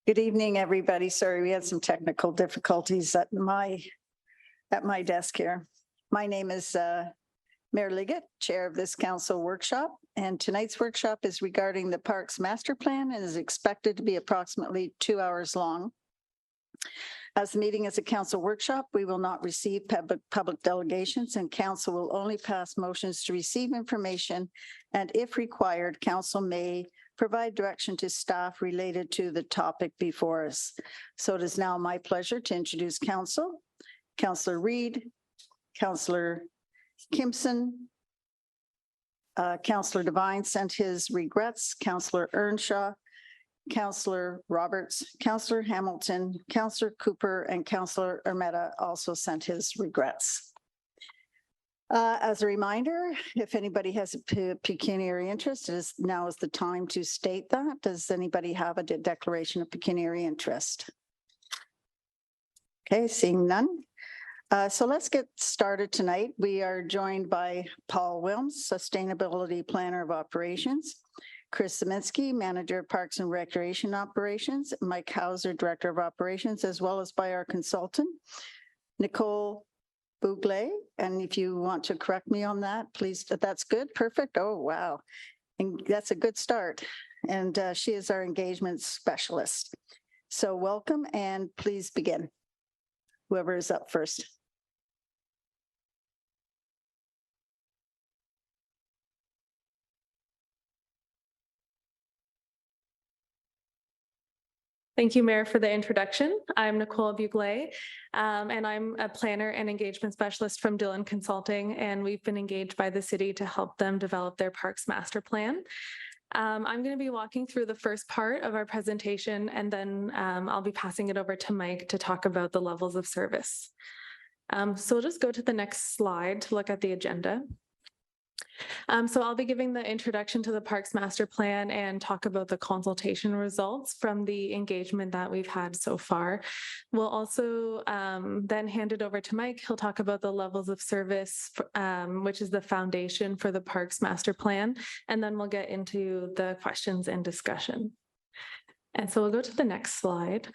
Good evening, everybody. Sorry, we had some technical difficulties at my desk here. My name is Mayor Liggett, Chair of this council workshop, and tonight's workshop is regarding the Parks Master Plan and is expected to be approximately 2 hours long. As the meeting is a council workshop, we will not receive public delegations, and council will only pass motions to receive information, and if required, council may provide direction to staff related to the topic before us. So it is now my pleasure to introduce council. Councillor Reid, Councillor Kimpson, Councillor Devine sent his regrets, Councillor Earnshaw, Councillor Roberts, Councillor Hamilton, Councillor Cooper, and Councillor Ermetta also sent his regrets. As a reminder, if anybody has a pecuniary interest, now is the time to state that. Does anybody have a declaration of pecuniary interest? Okay, seeing none. So let's get started tonight. We are joined by Paul Wilms, Sustainability Planner of Operations, Chris Zeminski, Manager of Parks and Recreation Operations, Mike Hauser, Director of Operations, as well as by our consultant, Nicole Bouglé. And if you want to correct me on that, please, that's good, perfect. Oh, wow. And that's a good start. And she is our engagement specialist. So welcome and please begin. Whoever is up first. Thank you, Mayor, for the introduction. I'm Nicole Bouglé, and I'm a planner and engagement specialist from Dillon Consulting, and we've been engaged by the city to help them develop their Parks Master Plan. I'm going to be walking through the first part of our presentation, and then I'll be passing it over to Mike to talk about the levels of service. So we'll just go to the next slide to look at the agenda. So I'll be giving the introduction to the Parks Master Plan and talk about the consultation results from the engagement that we've had so far. We'll also then hand it over to Mike. He'll talk about the levels of service, which is the foundation for the Parks Master Plan. And then we'll get into the questions and discussion. And so we'll go to the next slide.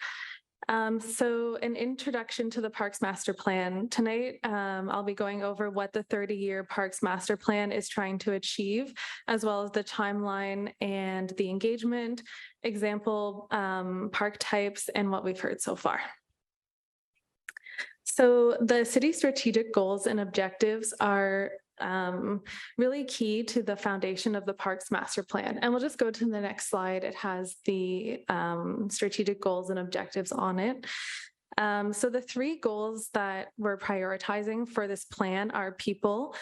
So an introduction to the Parks Master Plan. Tonight, I'll be going over what the 30-year Parks Master Plan is trying to achieve, as well as the timeline and the engagement, example park types, and what we've heard so far. So the city strategic goals and objectives are really key to the foundation of the Parks Master Plan. And we'll just go to the next slide. It has the strategic goals and objectives on it. So the three goals that we're prioritizing for this plan are people.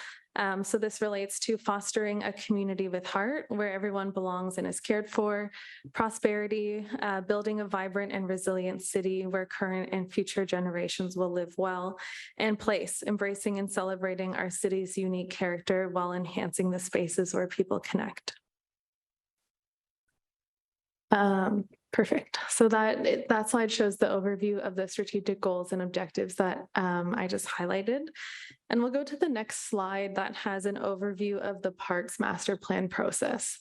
So this relates to fostering a community with heart where everyone belongs and is cared for, prosperity, building a vibrant and resilient city where current and future generations will live well, and place, embracing and celebrating our city's unique character while enhancing the spaces where people connect. Perfect. So that slide shows the overview of the strategic goals and objectives that I just highlighted. And we'll go to the next slide that has an overview of the Parks Master Plan process.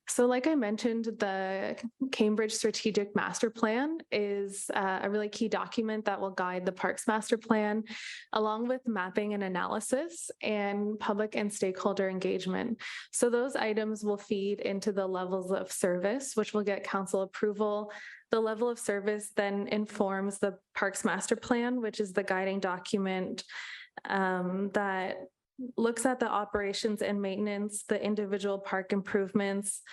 So like I mentioned, the Cambridge Strategic Master Plan is a really key document that will guide the Parks Master Plan, along with mapping and analysis and public and stakeholder engagement. So those items will feed into the levels of service, which will get council approval. The level of service then informs the Parks Master Plan, which is the guiding document that looks at the operations and maintenance, the individual park improvements,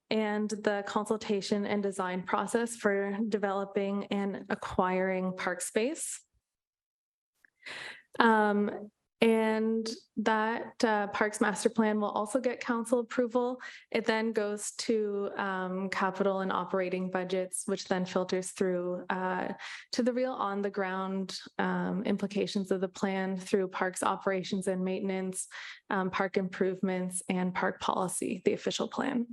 and the consultation and design process for developing and acquiring park space. And that Parks Master Plan will also get council approval. It then goes to capital and operating budgets, which then filters through to the real on-the-ground implications of the plan through parks operations and maintenance, park improvements, and park policy, the official plan.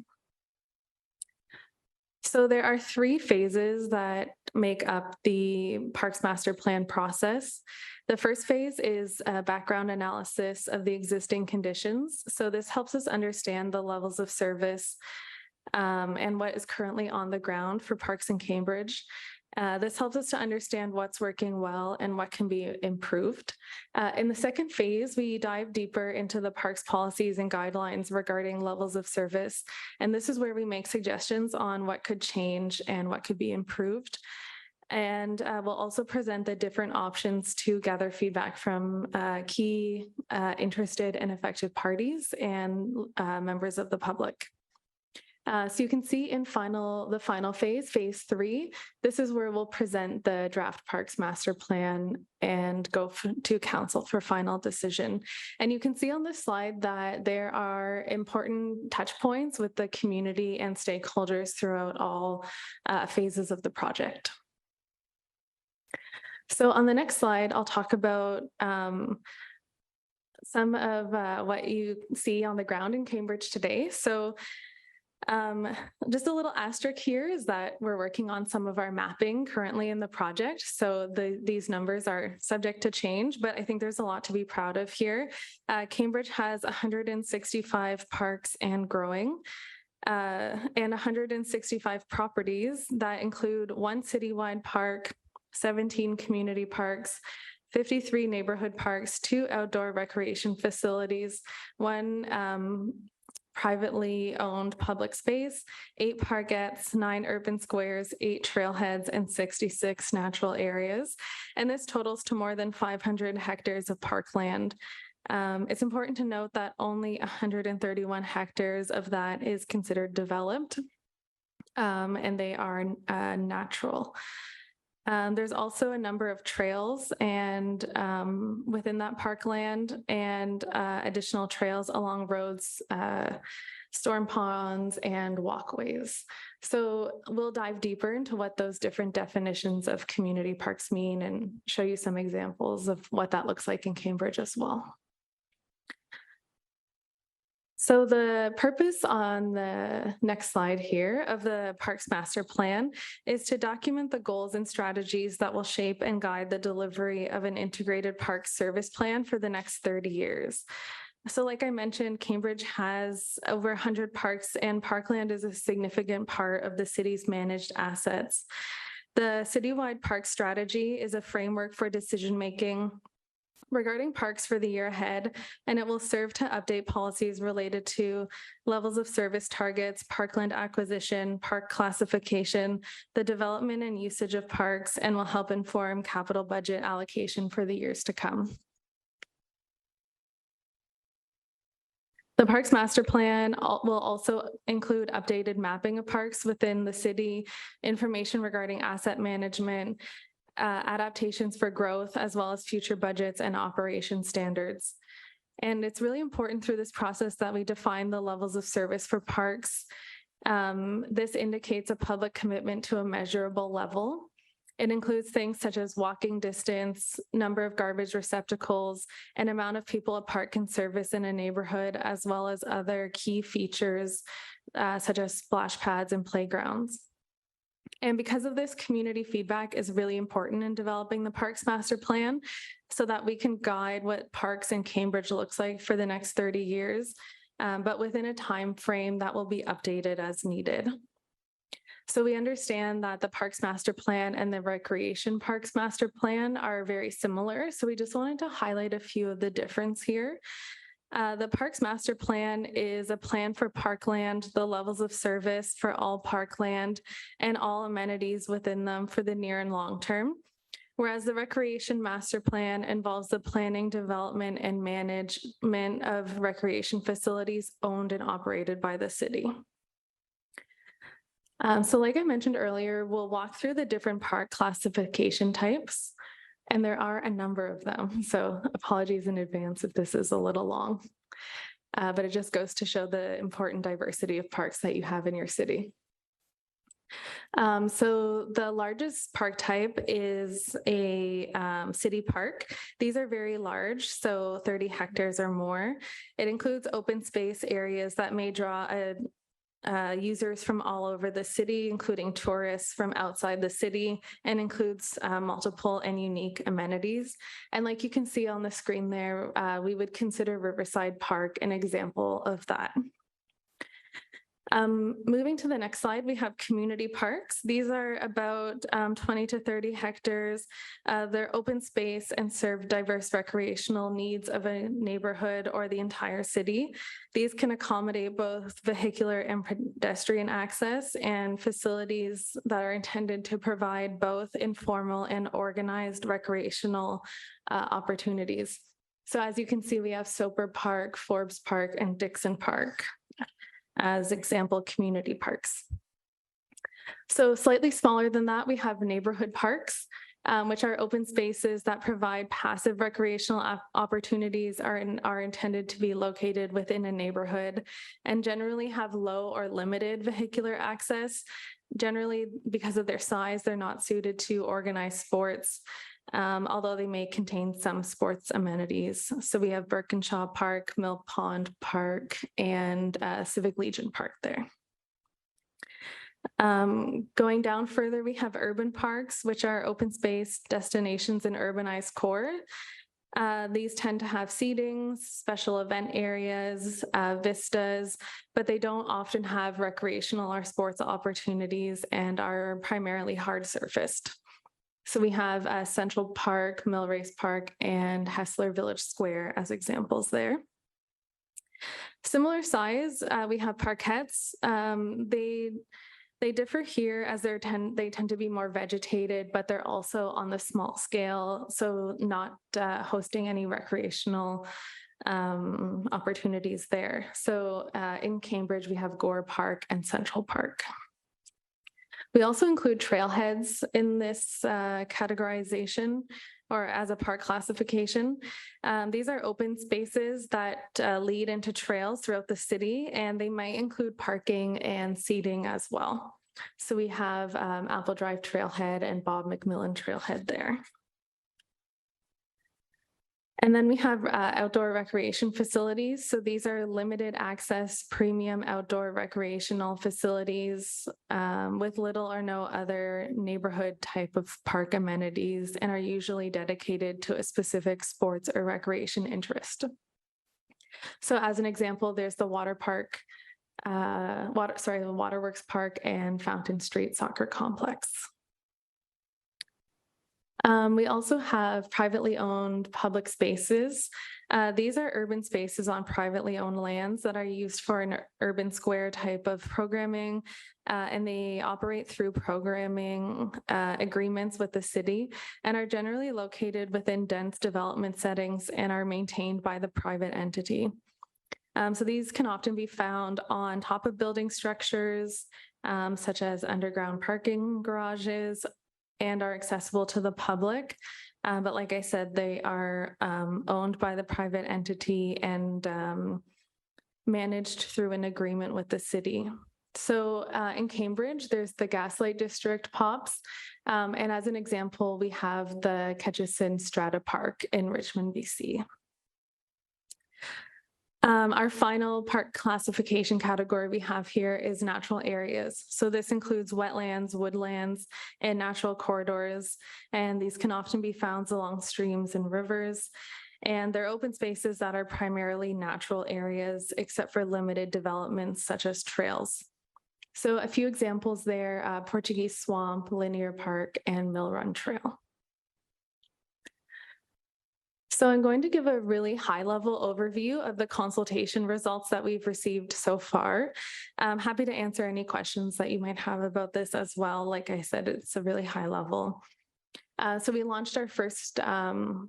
So there are three phases that make up the Parks Master Plan process. The first phase is a background analysis of the existing conditions. So this helps us understand the levels of service and what is currently on the ground for parks in Cambridge. This helps us to understand what's working well and what can be improved. In the second phase, we dive deeper into the parks policies and guidelines regarding levels of service. And this is where we make suggestions on what could change and what could be improved. And we'll also present the different options to gather feedback from key interested and affected parties and members of the public. So you can see in the final phase, phase 3, this is where we'll present the draft Parks Master Plan and go to council for final decision. And you can see on this slide that there are important touch points with the community and stakeholders throughout all phases of the project. So on the next slide, I'll talk about some of what you see on the ground in Cambridge today. So just a little asterisk here is that we're working on some of our mapping currently in the project. So these numbers are subject to change, but I think there's a lot to be proud of here. Cambridge has 165 parks and growing. And 165 properties that include 1 citywide park, 17 community parks, 53 neighborhood parks, 2 outdoor recreation facilities, 1 privately owned public space, 8 parkettes, 9 urban squares, 8 trailheads, and 66 natural areas. And this totals to more than 500 hectares of parkland. It's important to note that only 131 hectares of that is considered developed, and they are natural. There's also a number of trails and within that parkland and additional trails along roads, storm ponds, and walkways. So we'll dive deeper into what those different definitions of community parks mean and show you some examples of what that looks like in Cambridge as well. So the purpose on the next slide here of the Parks Master Plan is to document the goals and strategies that will shape and guide the delivery of an integrated park service plan for the next 30 years. So like I mentioned, Cambridge has over 100 parks, and parkland is a significant part of the city's managed assets. The citywide park strategy is a framework for decision-making regarding parks for the year ahead, and it will serve to update policies related to levels of service targets, parkland acquisition, park classification, the development and usage of parks, and will help inform capital budget allocation for the years to come. The Parks Master Plan will also include updated mapping of parks within the city, information regarding asset management, adaptations for growth, as well as future budgets and operation standards. And it's really important through this process that we define the levels of service for parks. This indicates a public commitment to a measurable level. It includes things such as walking distance, number of garbage receptacles, and amount of people a park can service in a neighborhood, as well as other key features such as splash pads and playgrounds. And because of this, community feedback is really important in developing the Parks Master Plan so that we can guide what parks in Cambridge looks like for the next 30 years, but within a time frame that will be updated as needed. So we understand that the Parks Master Plan and the Recreation Parks Master Plan are very similar. So we just wanted to highlight a few of the difference here. The Parks Master Plan is a plan for parkland, the levels of service for all parkland, and all amenities within them for the near and long term. Whereas the Recreation Master Plan involves the planning, development, and management of recreation facilities owned and operated by the city. So like I mentioned earlier, we'll walk through the different park classification types. And there are a number of them, so apologies in advance if this is a little long, but it just goes to show the important diversity of parks that you have in your city. So the largest park type is a city park. These are very large, so 30 hectares or more. It includes open space areas that may draw users from all over the city, including tourists from outside the city, and includes multiple and unique amenities. And like you can see on the screen there, we would consider Riverside Park an example of that. Moving to the next slide, we have community parks. These are about 20 to 30 hectares. They're open space and serve diverse recreational needs of a neighborhood or the entire city. These can accommodate both vehicular and pedestrian access and facilities that are intended to provide both informal and organized recreational opportunities. So as you can see, we have Soper Park, Forbes Park, and Dixon Park as example community parks. So slightly smaller than that, we have neighborhood parks, which are open spaces that provide passive recreational opportunities are intended to be located within a neighborhood and generally have low or limited vehicular access. Generally, because of their size, they're not suited to organized sports, although they may contain some sports amenities. So we have Birkinshaw Park, Mill Pond Park, and Civic Legion Park there. Going down further, we have urban parks, which are open space destinations in urbanized core. These tend to have seating, special event areas, vistas, but they don't often have recreational or sports opportunities and are primarily hard surfaced. So we have Central Park, Millrace Park, and Hessler Village Square as examples there. Similar size, we have parkettes. They differ here as they tend to be more vegetated, but they're also on the small scale, so not hosting any recreational opportunities there. So in Cambridge, we have Gore Park and Central Park. We also include trailheads in this categorization or as a park classification. These are open spaces that lead into trails throughout the city, and they might include parking and seating as well. So we have Apple Drive Trailhead and Bob McMillan Trailhead there. And then we have outdoor recreation facilities. So these are limited access premium outdoor recreational facilities with little or no other neighborhood type of park amenities and are usually dedicated to a specific sports or recreation interest. So as an example, there's the Water Park, the Waterworks Park and Fountain Street Soccer Complex. We also have privately owned public spaces. These are urban spaces on privately owned lands that are used for an urban square type of programming, and they operate through programming agreements with the city and are generally located within dense development settings and are maintained by the private entity. So these can often be found on top of building structures, such as underground parking garages, and are accessible to the public. But like I said, they are owned by the private entity and managed through an agreement with the city. So in Cambridge, there's the Gaslight District POPs. And as an example, we have the Ketchison Strata Park in Richmond, BC. Our final park classification category we have here is natural areas. So this includes wetlands, woodlands, and natural corridors. And these can often be found along streams and rivers. And they're open spaces that are primarily natural areas, except for limited developments such as trails. So a few examples there, Portuguese Swamp, Linear Park, and Mill Run Trail. So I'm going to give a really high-level overview of the consultation results that we've received so far. I'm happy to answer any questions that you might have about this as well. Like I said, it's a really high level. So we launched our first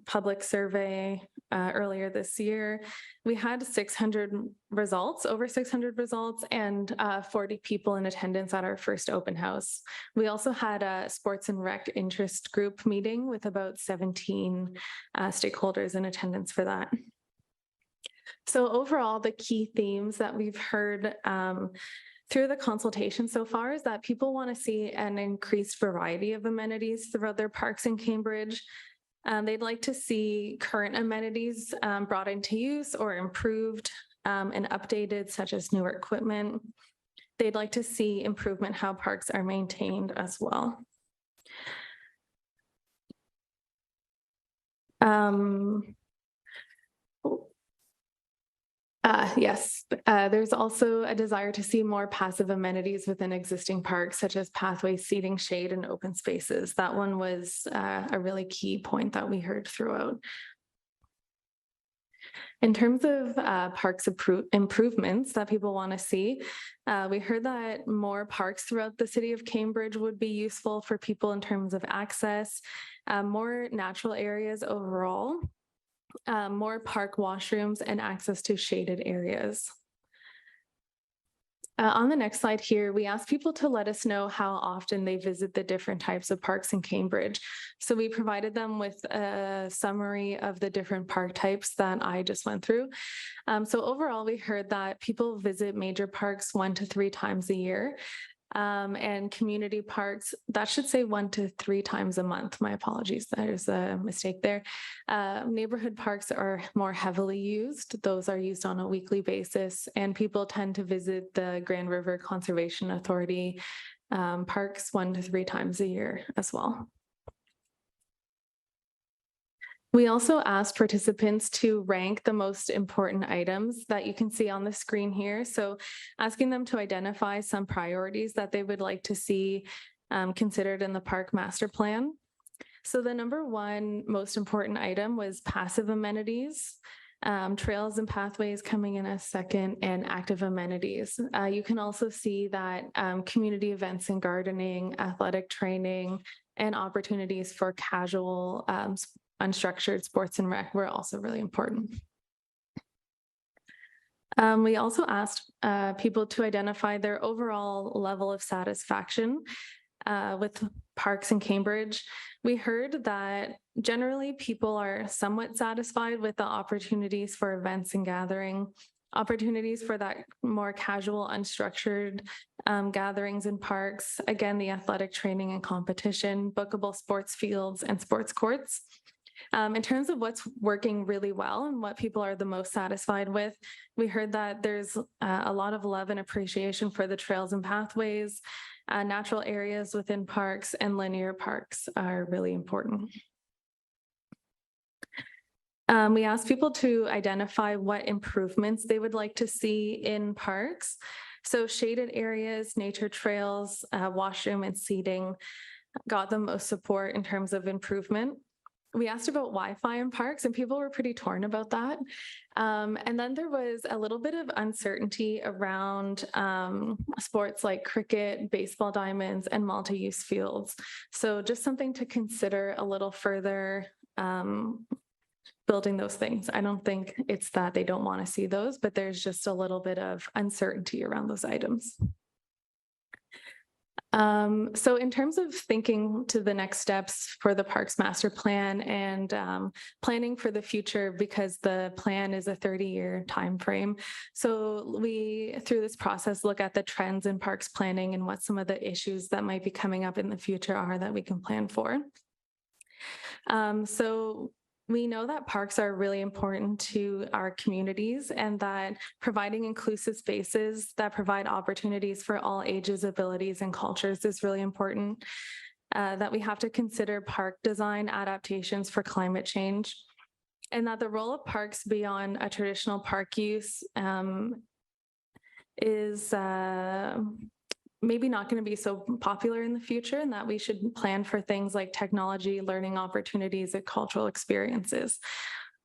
public survey earlier this year. We had 600 results, over 600 results, and 40 people in attendance at our first open house. We also had a sports and rec interest group meeting with about 17 stakeholders in attendance for that. So overall, the key themes that we've heard through the consultation so far is that people want to see an increased variety of amenities throughout their parks in Cambridge. They'd like to see current amenities brought into use or improved and updated, such as newer equipment. They'd like to see improvement how parks are maintained as well. Yes, there's also a desire to see more passive amenities within existing parks, such as pathways, seating, shade, and open spaces. That one was a really key point that we heard throughout. In terms of parks improvements that people want to see, we heard that more parks throughout the city of Cambridge would be useful for people in terms of access, more natural areas overall, more park washrooms, and access to shaded areas. On the next slide here, we asked people to let us know how often they visit the different types of parks in Cambridge. So we provided them with a summary of the different park types that I just went through. So overall, we heard that people visit major parks 1 to 3 times a year. And community parks, that should say 1 to 3 times a month. My apologies, there's a mistake there. Neighborhood parks are more heavily used. Those are used on a weekly basis, and people tend to visit the Grand River Conservation Authority parks 1 to 3 times a year as well. We also asked participants to rank the most important items that you can see on the screen here. So asking them to identify some priorities that they would like to see considered in the park master plan. So the number 1 most important item was passive amenities, trails and pathways coming in as second, and active amenities. You can also see that community events and gardening, athletic training, and opportunities for casual unstructured sports and rec were also really important. We also asked people to identify their overall level of satisfaction with parks in Cambridge. We heard that generally people are somewhat satisfied with the opportunities for events and gathering, opportunities for that more casual, unstructured gatherings in parks, again, the athletic training and competition, bookable sports fields, and sports courts. In terms of what's working really well and what people are the most satisfied with, we heard that there's a lot of love and appreciation for the trails and pathways, natural areas within parks, and linear parks are really important. We asked people to identify what improvements they would like to see in parks. So shaded areas, nature trails, washroom, and seating got the most support in terms of improvement. We asked about Wi-Fi in parks, and people were pretty torn about that. And then there was a little bit of uncertainty around sports like cricket, baseball diamonds, and multi-use fields. So just something to consider a little further building those things. I don't think it's that they don't want to see those, but there's just a little bit of uncertainty around those items. So in terms of thinking to the next steps for the Parks Master Plan and planning for the future, because the plan is a 30-year time frame. So we, through this process, look at the trends in parks planning and what some of the issues that might be coming up in the future are that we can plan for. So we know that parks are really important to our communities, and that providing inclusive spaces that provide opportunities for all ages, abilities, and cultures is really important. That we have to consider park design adaptations for climate change, and that the role of parks beyond a traditional park use is maybe not going to be so popular in the future, and that we should plan for things like technology, learning opportunities, and cultural experiences.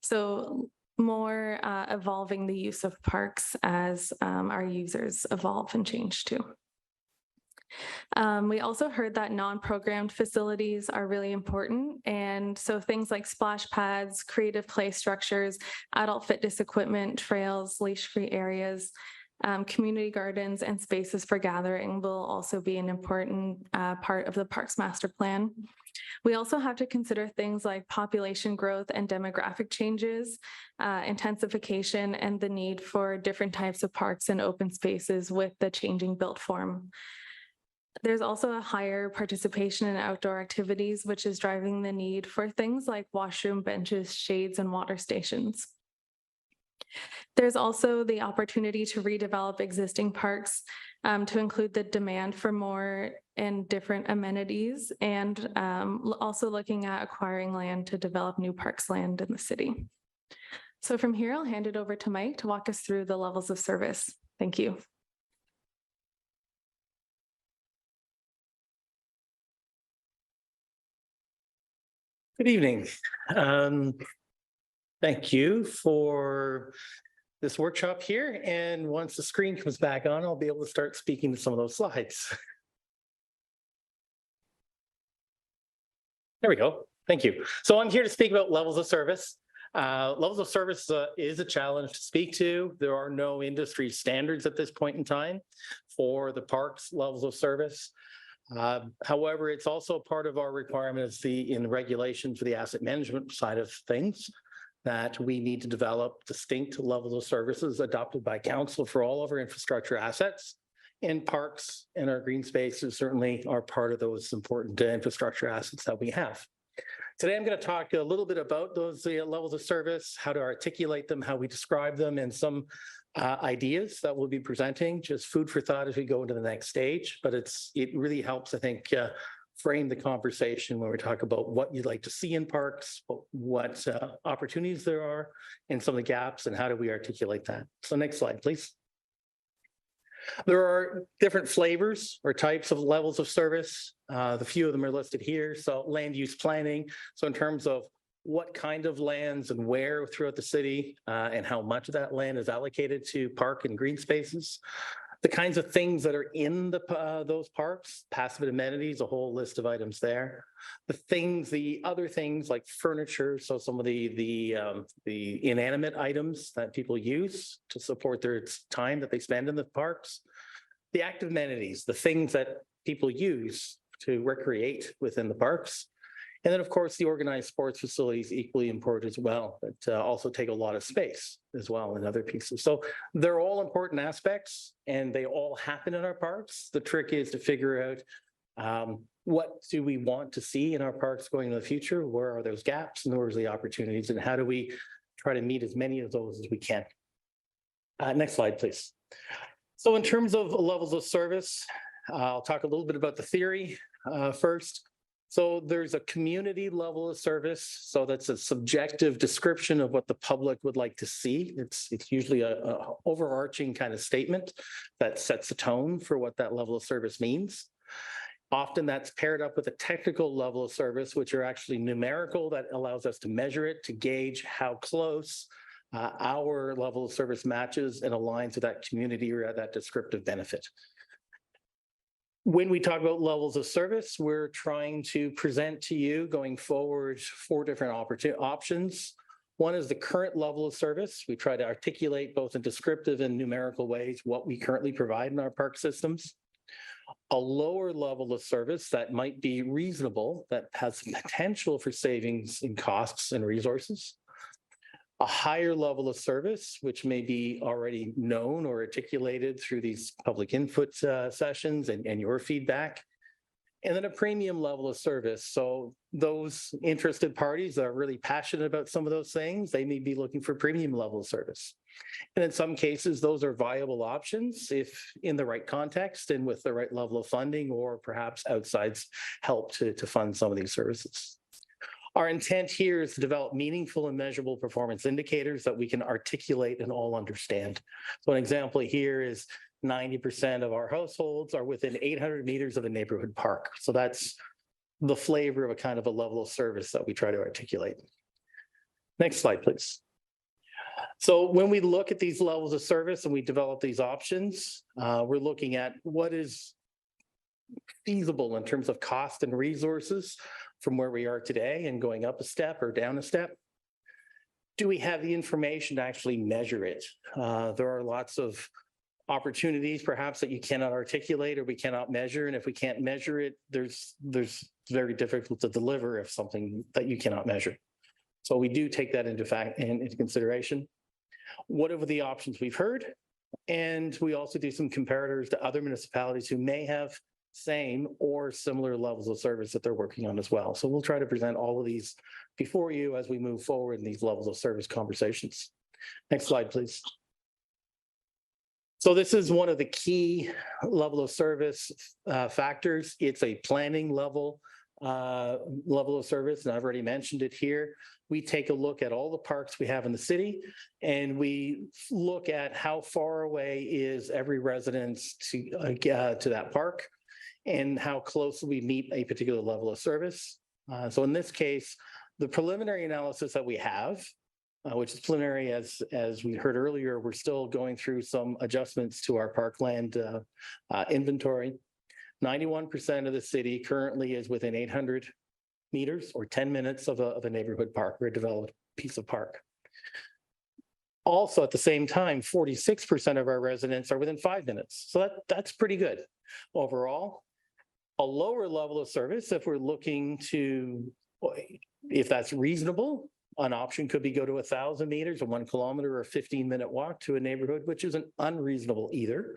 So more evolving the use of parks as our users evolve and change too. We also heard that non-programmed facilities are really important. And so things like splash pads, creative play structures, adult fitness equipment, trails, leash-free areas, community gardens, and spaces for gathering will also be an important part of the Parks Master Plan. We also have to consider things like population growth and demographic changes, intensification, and the need for different types of parks and open spaces with the changing built form. There's also a higher participation in outdoor activities, which is driving the need for things like washroom benches, shades, and water stations. There's also the opportunity to redevelop existing parks to include the demand for more and different amenities, and also looking at acquiring land to develop new parks land in the city. So from here, I'll hand it over to Mike to walk us through the levels of service. Thank you. Good evening. Thank you for this workshop here. And once the screen comes back on, I'll be able to start speaking to some of those slides. There we go. Thank you. So I'm here to speak about levels of service. Levels of service is a challenge to speak to. There are no industry standards at this point in time for the parks levels of service. However, it's also part of our requirements in the regulations for the asset management side of things that we need to develop distinct levels of services adopted by council for all of our infrastructure assets. And parks and our green spaces certainly are part of those important infrastructure assets that we have. Today, I'm going to talk a little bit about those levels of service, how to articulate them, how we describe them, and some ideas that we'll be presenting, just food for thought as we go into the next stage. But it really helps, I think, frame the conversation when we talk about what you'd like to see in parks, what opportunities there are, and some of the gaps, and how do we articulate that. So next slide, please. There are different flavors or types of levels of service. The few of them are listed here. So land use planning. So in terms of what kind of lands and where throughout the city and how much of that land is allocated to park and green spaces. The kinds of things that are in those parks, passive amenities, a whole list of items there. The other things like furniture, so some of the inanimate items that people use to support their time that they spend in the parks. The active amenities, the things that people use to recreate within the parks. And then, of course, the organized sports facilities equally important as well, that also take a lot of space as well in other pieces. So they're all important aspects and they all happen in our parks. The trick is to figure out what do we want to see in our parks going into the future? Where are those gaps and where are the opportunities? And how do we try to meet as many of those as we can? Next slide, please. So in terms of levels of service, I'll talk a little bit about the theory first. So there's a community level of service. So that's a subjective description of what the public would like to see. It's usually a overarching kind of statement that sets the tone for what that level of service means. Often that's paired up with a technical level of service, which are actually numerical that allows us to measure it, to gauge how close our level of service matches and aligns with that community or that descriptive benefit. When we talk about levels of service, we're trying to present to you going forward 4 different options. One is the current level of service. We try to articulate both in descriptive and numerical ways what we currently provide in our park systems. A lower level of service that might be reasonable, that has potential for savings in costs and resources. A higher level of service, which may be already known or articulated through these public input sessions and your feedback. And then a premium level of service. So those interested parties that are really passionate about some of those things, they may be looking for premium level of service. And in some cases, those are viable options if in the right context and with the right level of funding or perhaps outside help to fund some of these services. Our intent here is to develop meaningful and measurable performance indicators that we can articulate and all understand. So an example here is 90% of our households are within 800 meters of a neighborhood park. So that's the flavor of a kind of a level of service that we try to articulate. Next slide, please. So when we look at these levels of service and we develop these options, we're looking at what is feasible in terms of cost and resources from where we are today and going up a step or down a step. Do we have the information to actually measure it? There are lots of opportunities perhaps that you cannot articulate or we cannot measure. And if we can't measure it, there's very difficult to deliver if something that you cannot measure. So we do take that into consideration. What are the options we've heard? And we also do some comparators to other municipalities who may have same or similar levels of service that they're working on as well. So we'll try to present all of these before you as we move forward in these levels of service conversations. Next slide, please. So this is one of the key level of service factors. It's a planning level level of service, and I've already mentioned it here. We take a look at all the parks we have in the city, and we look at how far away is every residence to that park, and how close we meet a particular level of service. So in this case, the preliminary analysis that we have, which is preliminary, as we heard earlier, we're still going through some adjustments to our parkland inventory. 91% of the city currently is within 800 meters or 10 minutes of a neighborhood park or a developed piece of park. Also, at the same time, 46% of our residents are within 5 minutes. So that's pretty good overall. A lower level of service, if we're looking to, if that's reasonable, an option could be go to 1,000 meters or 1 kilometer or a 15-minute walk to a neighborhood, which isn't unreasonable either.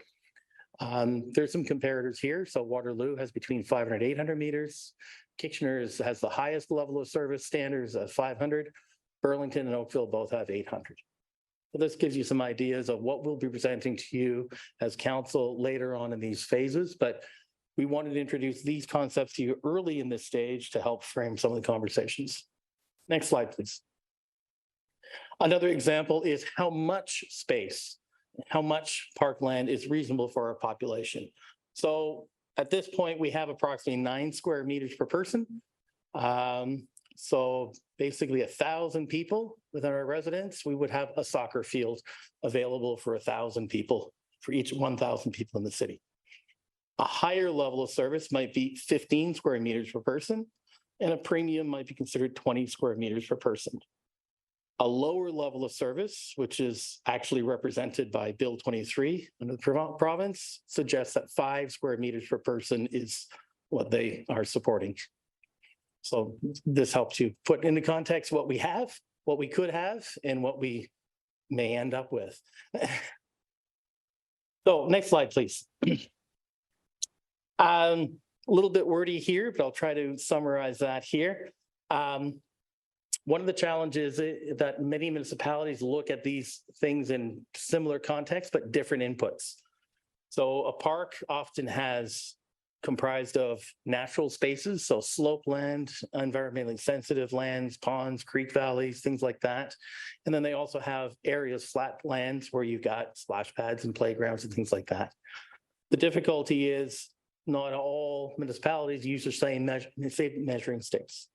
There's some comparators here. So Waterloo has between 500 and 800 meters. Kitchener has the highest level of service standards of 500. Burlington and Oakville both have 800. So this gives you some ideas of what we'll be presenting to you as council later on in these phases. But we wanted to introduce these concepts to you early in this stage to help frame some of the conversations. Next slide, please. Another example is how much space, how much parkland is reasonable for our population. So at this point, we have approximately 9 square meters per person. So basically 1,000 people within our residence, we would have a soccer field available for 1,000 people, for each 1,000 people in the city. A higher level of service might be 15 square meters per person, and a premium might be considered 20 square meters per person. A lower level of service, which is actually represented by Bill 23 in the province, suggests that 5 square meters per person is what they are supporting. So this helps you put into context what we have, what we could have, and what we may end up with. So next slide, please. A little bit wordy here, but I'll try to summarize that here. One of the challenges is that many municipalities look at these things in similar contexts, but different inputs. So a park often has comprised of natural spaces, so slope land, environmentally sensitive lands, ponds, creek valleys, things like that. And then they also have areas, flat lands, where you've got splash pads and playgrounds and things like that. The difficulty is not all municipalities use the same measuring sticks.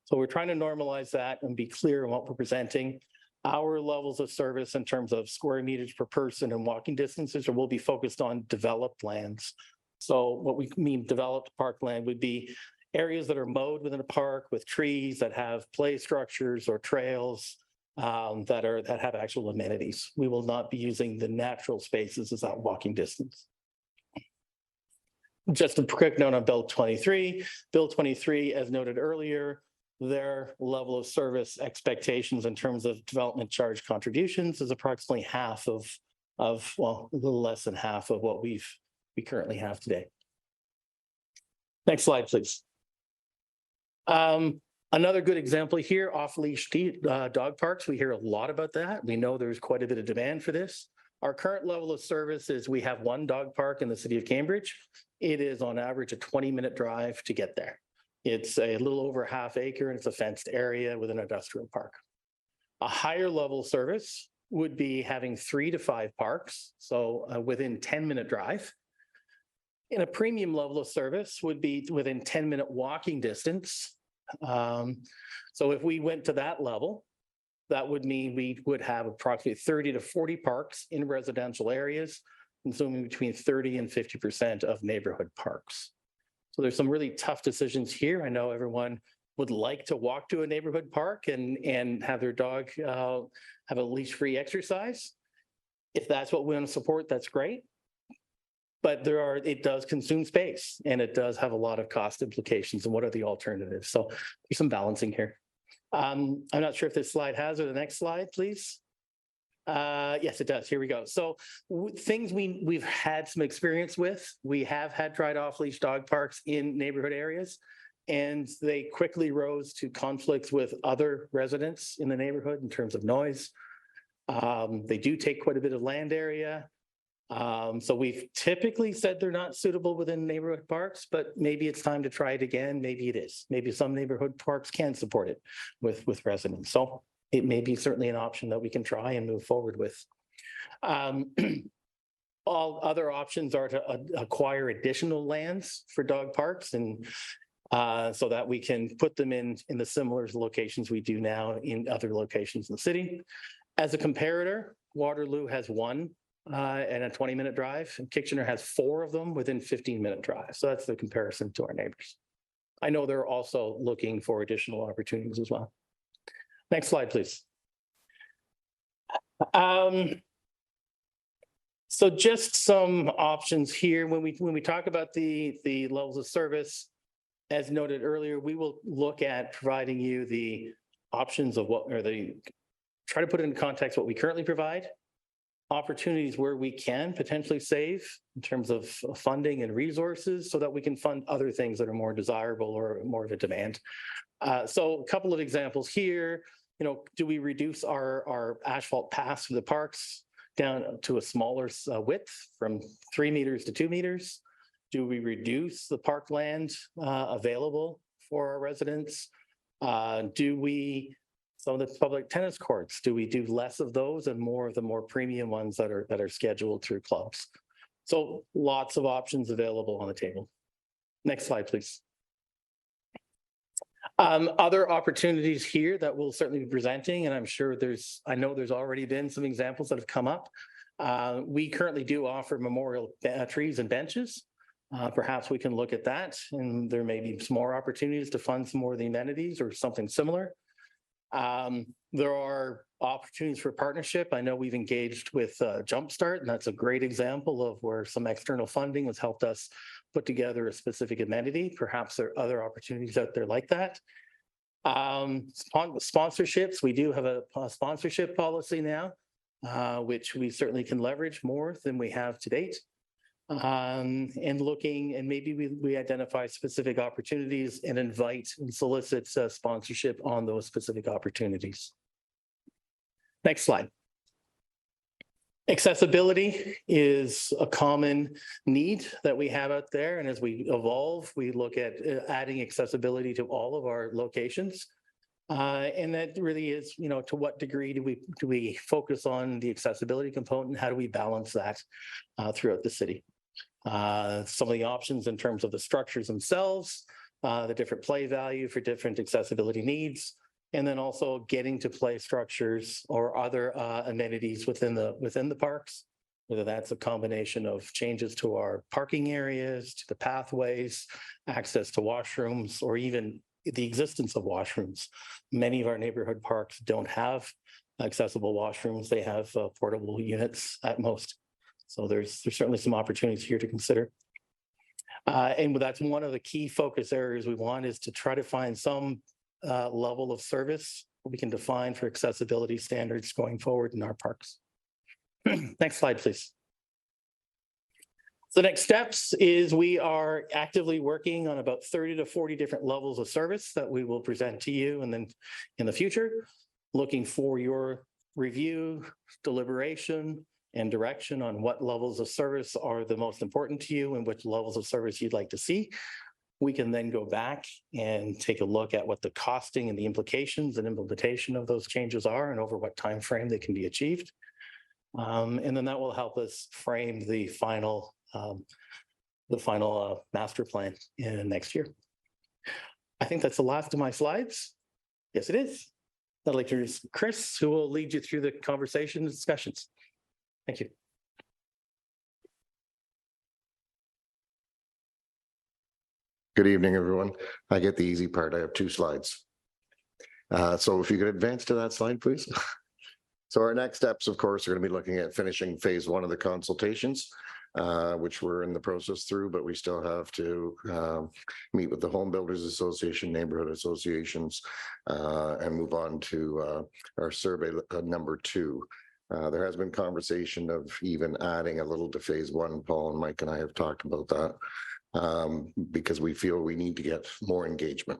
So we're trying to normalize that and be clear on what we're presenting. Our levels of service in terms of square meters per person and walking distances will be focused on developed lands. So what we mean developed parkland would be areas that are mowed within a park with trees that have play structures or trails that have actual amenities. We will not be using the natural spaces as that walking distance. Just a quick note on Bill 23. Bill 23, as noted earlier, their level of service expectations in terms of development charge contributions is approximately half of well, a little less than half of what we currently have today. Next slide, please. Another good example here, off-leash dog parks. We hear a lot about that. We know there's quite a bit of demand for this. Our current level of service is we have 1 dog park in the city of Cambridge. It is on average a 20-minute drive to get there. It's a little over ½ acre and it's a fenced area with an industrial park. A higher level service would be having 3 to 5 parks, so within 10-minute drive. And a premium level of service would be within 10-minute walking distance. So if we went to that level, that would mean we would have approximately 30 to 40 parks in residential areas, consuming between 30 and 50% of neighborhood parks. So there's some really tough decisions here. I know everyone would like to walk to a neighborhood park and have their dog have a leash-free exercise. If that's what we want to support, that's great. But it does consume space and it does have a lot of cost implications. And what are the alternatives? So there's some balancing here. I'm not sure if this slide has, or the next slide, please. Yes, it does. Here we go. So things we've had some experience with. We have had tried off-leash dog parks in neighborhood areas, and they quickly rose to conflicts with other residents in the neighborhood in terms of noise. They do take quite a bit of land area. So we've typically said they're not suitable within neighborhood parks, but maybe it's time to try it again. Maybe it is. Maybe some neighborhood parks can support it with residents. So it may be certainly an option that we can try and move forward with. All other options are to acquire additional lands for dog parks and so that we can put them in the similar locations we do now in other locations in the city. As a comparator, Waterloo has one and a 20-minute drive, and Kitchener has 4 of them within 15-minute drive. So that's the comparison to our neighbors. I know they're also looking for additional opportunities as well. Next slide, please. So just some options here. When we talk about the levels of service, as noted earlier, we will look at providing you the options of what, or try to put into context what we currently provide, opportunities where we can potentially save in terms of funding and resources so that we can fund other things that are more desirable or more of a demand. So a couple of examples here, do we reduce our asphalt paths through the parks down to a smaller width from 3 meters to 2 meters? Do we reduce the parkland available for our residents? Some of the public tennis courts, do we do less of those and more of the more premium ones that are scheduled through clubs? So lots of options available on the table. Next slide, please. Other opportunities here that we'll certainly be presenting, and I'm sure I know there's already been some examples that have come up. We currently do offer memorial trees and benches. Perhaps we can look at that, and there may be some more opportunities to fund some more of the amenities or something similar. There are opportunities for partnership. I know we've engaged with Jumpstart, and that's a great example of where some external funding has helped us put together a specific amenity. Perhaps there are other opportunities out there like that. Sponsorships, we do have a sponsorship policy now, which we certainly can leverage more than we have to date. And looking, and maybe we identify specific opportunities and invite and solicit sponsorship on those specific opportunities. Next slide. Accessibility is a common need that we have out there. And as we evolve, we look at adding accessibility to all of our locations. And that really is, to what degree do we focus on the accessibility component? How do we balance that throughout the city? Some of the options in terms of the structures themselves, the different play value for different accessibility needs, and then also getting to play structures or other amenities within the parks, whether that's a combination of changes to our parking areas, to the pathways, access to washrooms, or even the existence of washrooms. Many of our neighborhood parks don't have accessible washrooms. They have portable units at most. So there's certainly some opportunities here to consider. And that's one of the key focus areas we want, is to try to find some level of service we can define for accessibility standards going forward in our parks. Next slide, please. The next steps is we are actively working on about 30 to 40 different levels of service that we will present to you, and then in the future, looking for your review, deliberation, and direction on what levels of service are the most important to you and which levels of service you'd like to see. We can then go back and take a look at what the costing and the implications and implementation of those changes are and over what time frame they can be achieved. And then that will help us frame the final master plan in next year. I think that's the last of my slides. Yes, it is. I'd like to introduce Chris, who will lead you through the conversation and discussions. Thank you. Good evening, everyone. I get the easy part. I have 2 slides. So if you could advance to that slide, please. So our next steps, of course, are going to be looking at finishing phase 1 of the consultations, which we're in the process through, but we still have to meet with the Home Builders Association, neighborhood associations, and move on to our survey number 2. There has been conversation of even adding a little to phase 1. Paul and Mike and I have talked about that because we feel we need to get more engagement.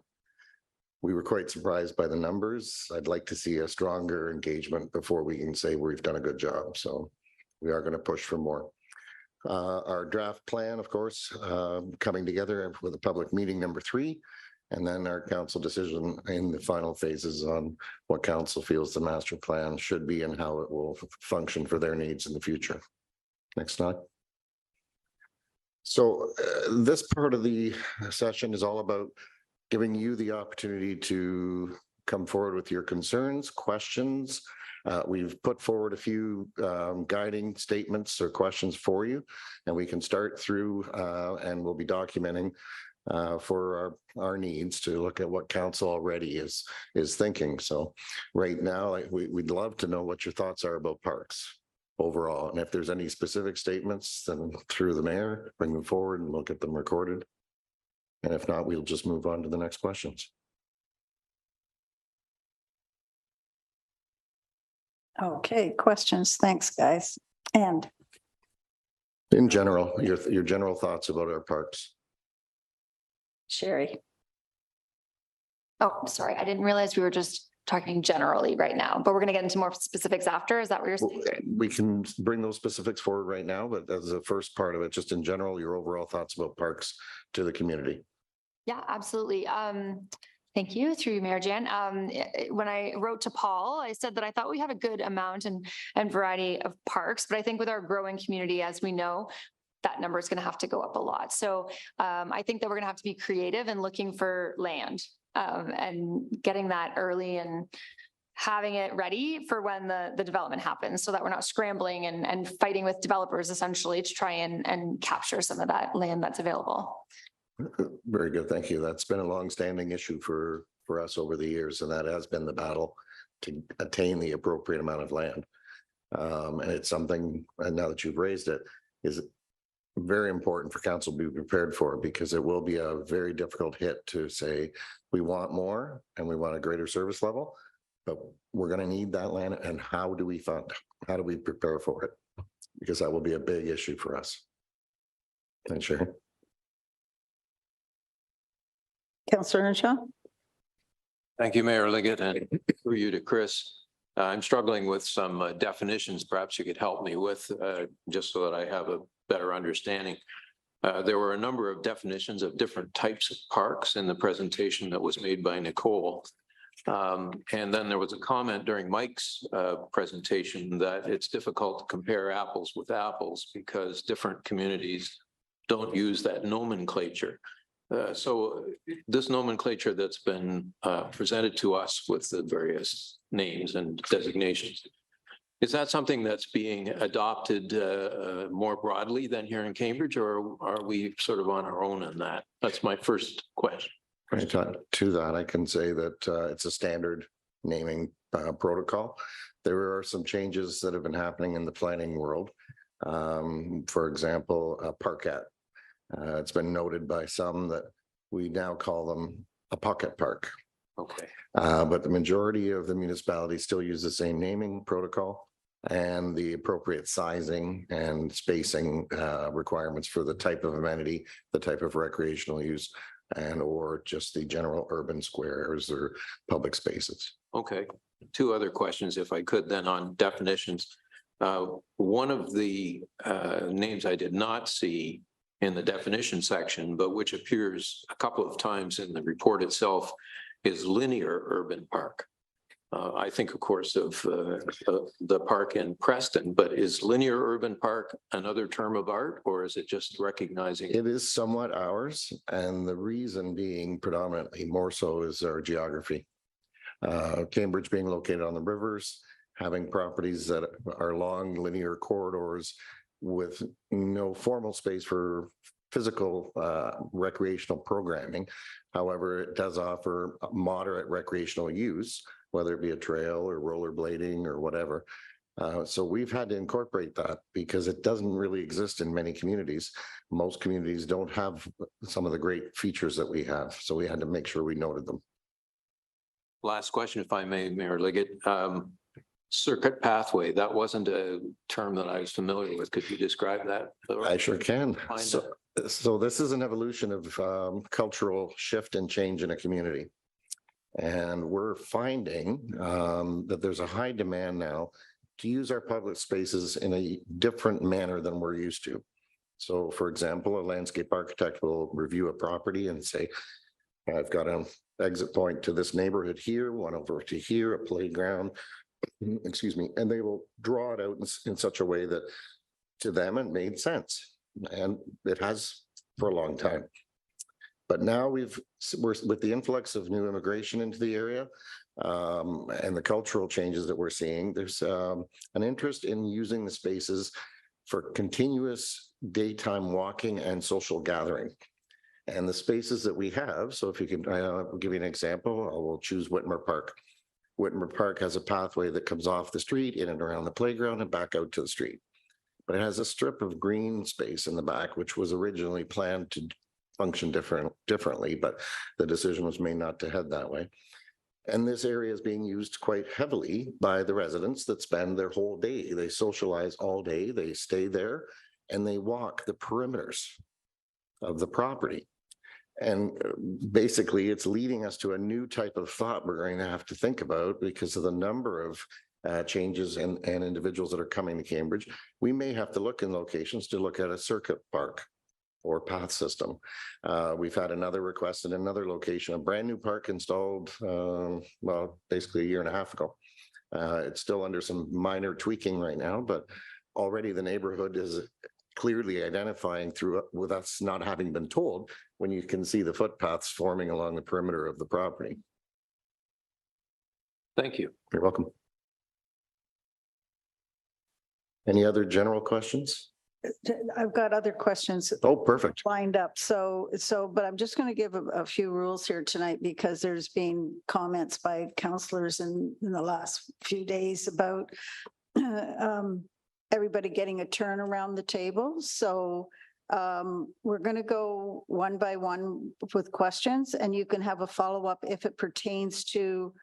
We were quite surprised by the numbers. I'd like to see a stronger engagement before we can say we've done a good job. So we are going to push for more. our draft plan, of course, coming together with a public meeting number 3, and then our council decision in the final phases on what council feels the master plan should be and how it will function for their needs in the future. Next slide. So this part of the session is all about giving you the opportunity to come forward with your concerns, questions. We've put forward a few guiding statements or questions for you, and we can start through and we'll be documenting for our needs to look at what council already is thinking. So right now, we'd love to know what your thoughts are about parks overall. And if there's any specific statements, then through the mayor, bring them forward and we'll get them recorded. And if not, we'll just move on to the next questions. Okay, questions. Thanks, guys. And In general, your general thoughts about our parks. Sherry. Oh, sorry, I didn't realize we were just talking generally right now, but we're going to get into more specifics after. Is that what you're saying? We can bring those specifics forward right now, but as the first part of it, just in general, your overall thoughts about parks to the community. Yeah, absolutely. Thank you, through you, Mayor Jan. When I wrote to Paul, I said that I thought we have a good amount and variety of parks, but I think with our growing community, as we know, that number is going to have to go up a lot. So I think that we're going to have to be creative and looking for land and getting that early and having it ready for when the development happens so that we're not scrambling and fighting with developers essentially to try and capture some of that land that's available. Very good. Thank you. That's been a longstanding issue for us over the years, and that has been the battle to attain the appropriate amount of land. And it's something, and now that you've raised it, is very important for council to be prepared for, because it will be a very difficult hit to say, we want more and we want a greater service level, but we're going to need that land. And how do we fund? How do we prepare for it? Because that will be a big issue for us. Thanks, Sherry. Councillor Earnshaw. Thank you, Mayor Liggett, and through you to Chris. I'm struggling with some definitions perhaps you could help me with, just so that I have a better understanding. There were a number of definitions of different types of parks in the presentation that was made by Nicole. And then there was a comment during Mike's presentation that it's difficult to compare apples with apples because different communities don't use that nomenclature. So this nomenclature that's been presented to us with the various names and designations, is that something that's being adopted more broadly than here in Cambridge, or are we sort of on our own in that? That's my first question. Right, to that, I can say that it's a standard naming protocol. There are some changes that have been happening in the planning world. For example, Parkette. It's been noted by some that we now call them a pocket park. Okay. But the majority of the municipalities still use the same naming protocol and the appropriate sizing and spacing requirements for the type of amenity, the type of recreational use, and or just the general urban squares or public spaces. Okay. Two other questions, if I could, then on definitions. One of the names I did not see in the definition section, but which appears a couple of times in the report itself, is linear urban park. I think, of course, of the park in Preston, but is linear urban park another term of art, or is it just recognizing? It is somewhat ours, and the reason being predominantly more so is our geography. Cambridge being located on the rivers, having properties that are long linear corridors with no formal space for physical recreational programming. However, it does offer moderate recreational use, whether it be a trail or rollerblading or whatever. So we've had to incorporate that because it doesn't really exist in many communities. Most communities don't have some of the great features that we have. So we had to make sure we noted them. Last question, if I may, Mayor Liggett. Circuit pathway, that wasn't a term that I was familiar with. Could you describe that? I sure can. So this is an evolution of cultural shift and change in a community. And we're finding that there's a high demand now to use our public spaces in a different manner than we're used to. So for example, a landscape architect will review a property and say, I've got an exit point to this neighborhood here, one over to here, a playground, excuse me, and they will draw it out in such a way that to them it made sense. And it has for a long time. But now we're with the influx of new immigration into the area and the cultural changes that we're seeing, there's an interest in using the spaces for continuous daytime walking and social gathering. And the spaces that we have, so if you can, I'll give you an example, I will choose Whitmer Park. Whitmer Park has a pathway that comes off the street in and around the playground and back out to the street. But it has a strip of green space in the back, which was originally planned to function differently, but the decision was made not to head that way. And this area is being used quite heavily by the residents that spend their whole day. They socialize all day, they stay there, and they walk the perimeters of the property. And basically, it's leading us to a new type of thought we're going to have to think about because of the number of changes and individuals that are coming to Cambridge. We may have to look in locations to look at a circuit park or path system. We've had another request in another location, a brand new park installed, well, basically a year and a half ago. It's still under some minor tweaking right now, but already the neighborhood is clearly identifying through with us not having been told when you can see the footpaths forming along the perimeter of the property. Thank you. You're welcome. Any other general questions? I've got other questions Oh, perfect. lined up. But I'm just going to give a few rules here tonight because there's been comments by councillors in the last few days about everybody getting a turn around the table. So we're going to go one by one with questions, and you can have a follow-up if it pertains to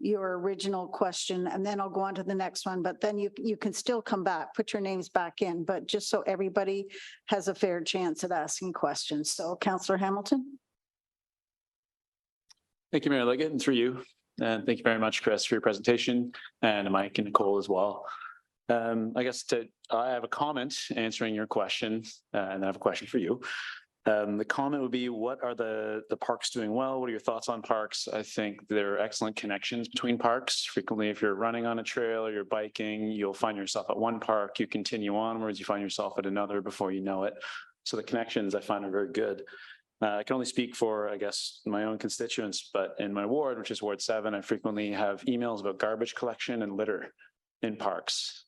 your original question, and then I'll go on to the next one, but then you can still come back, put your names back in, but just so everybody has a fair chance at asking questions. So Councillor Hamilton. Thank you, Mayor Liggett, and through you. And thank you very much, Chris, for your presentation, and Mike and Nicole as well. I guess I have a comment answering your question, and I have a question for you. The comment would be, what are the parks doing well? What are your thoughts on parks? I think there are excellent connections between parks. Frequently, if you're running on a trail or you're biking, you'll find yourself at one park, you continue onwards, you find yourself at another before you know it. So the connections I find are very good. I can only speak for, I guess, my own constituents, but in my ward, which is Ward 7, I frequently have emails about garbage collection and litter in parks.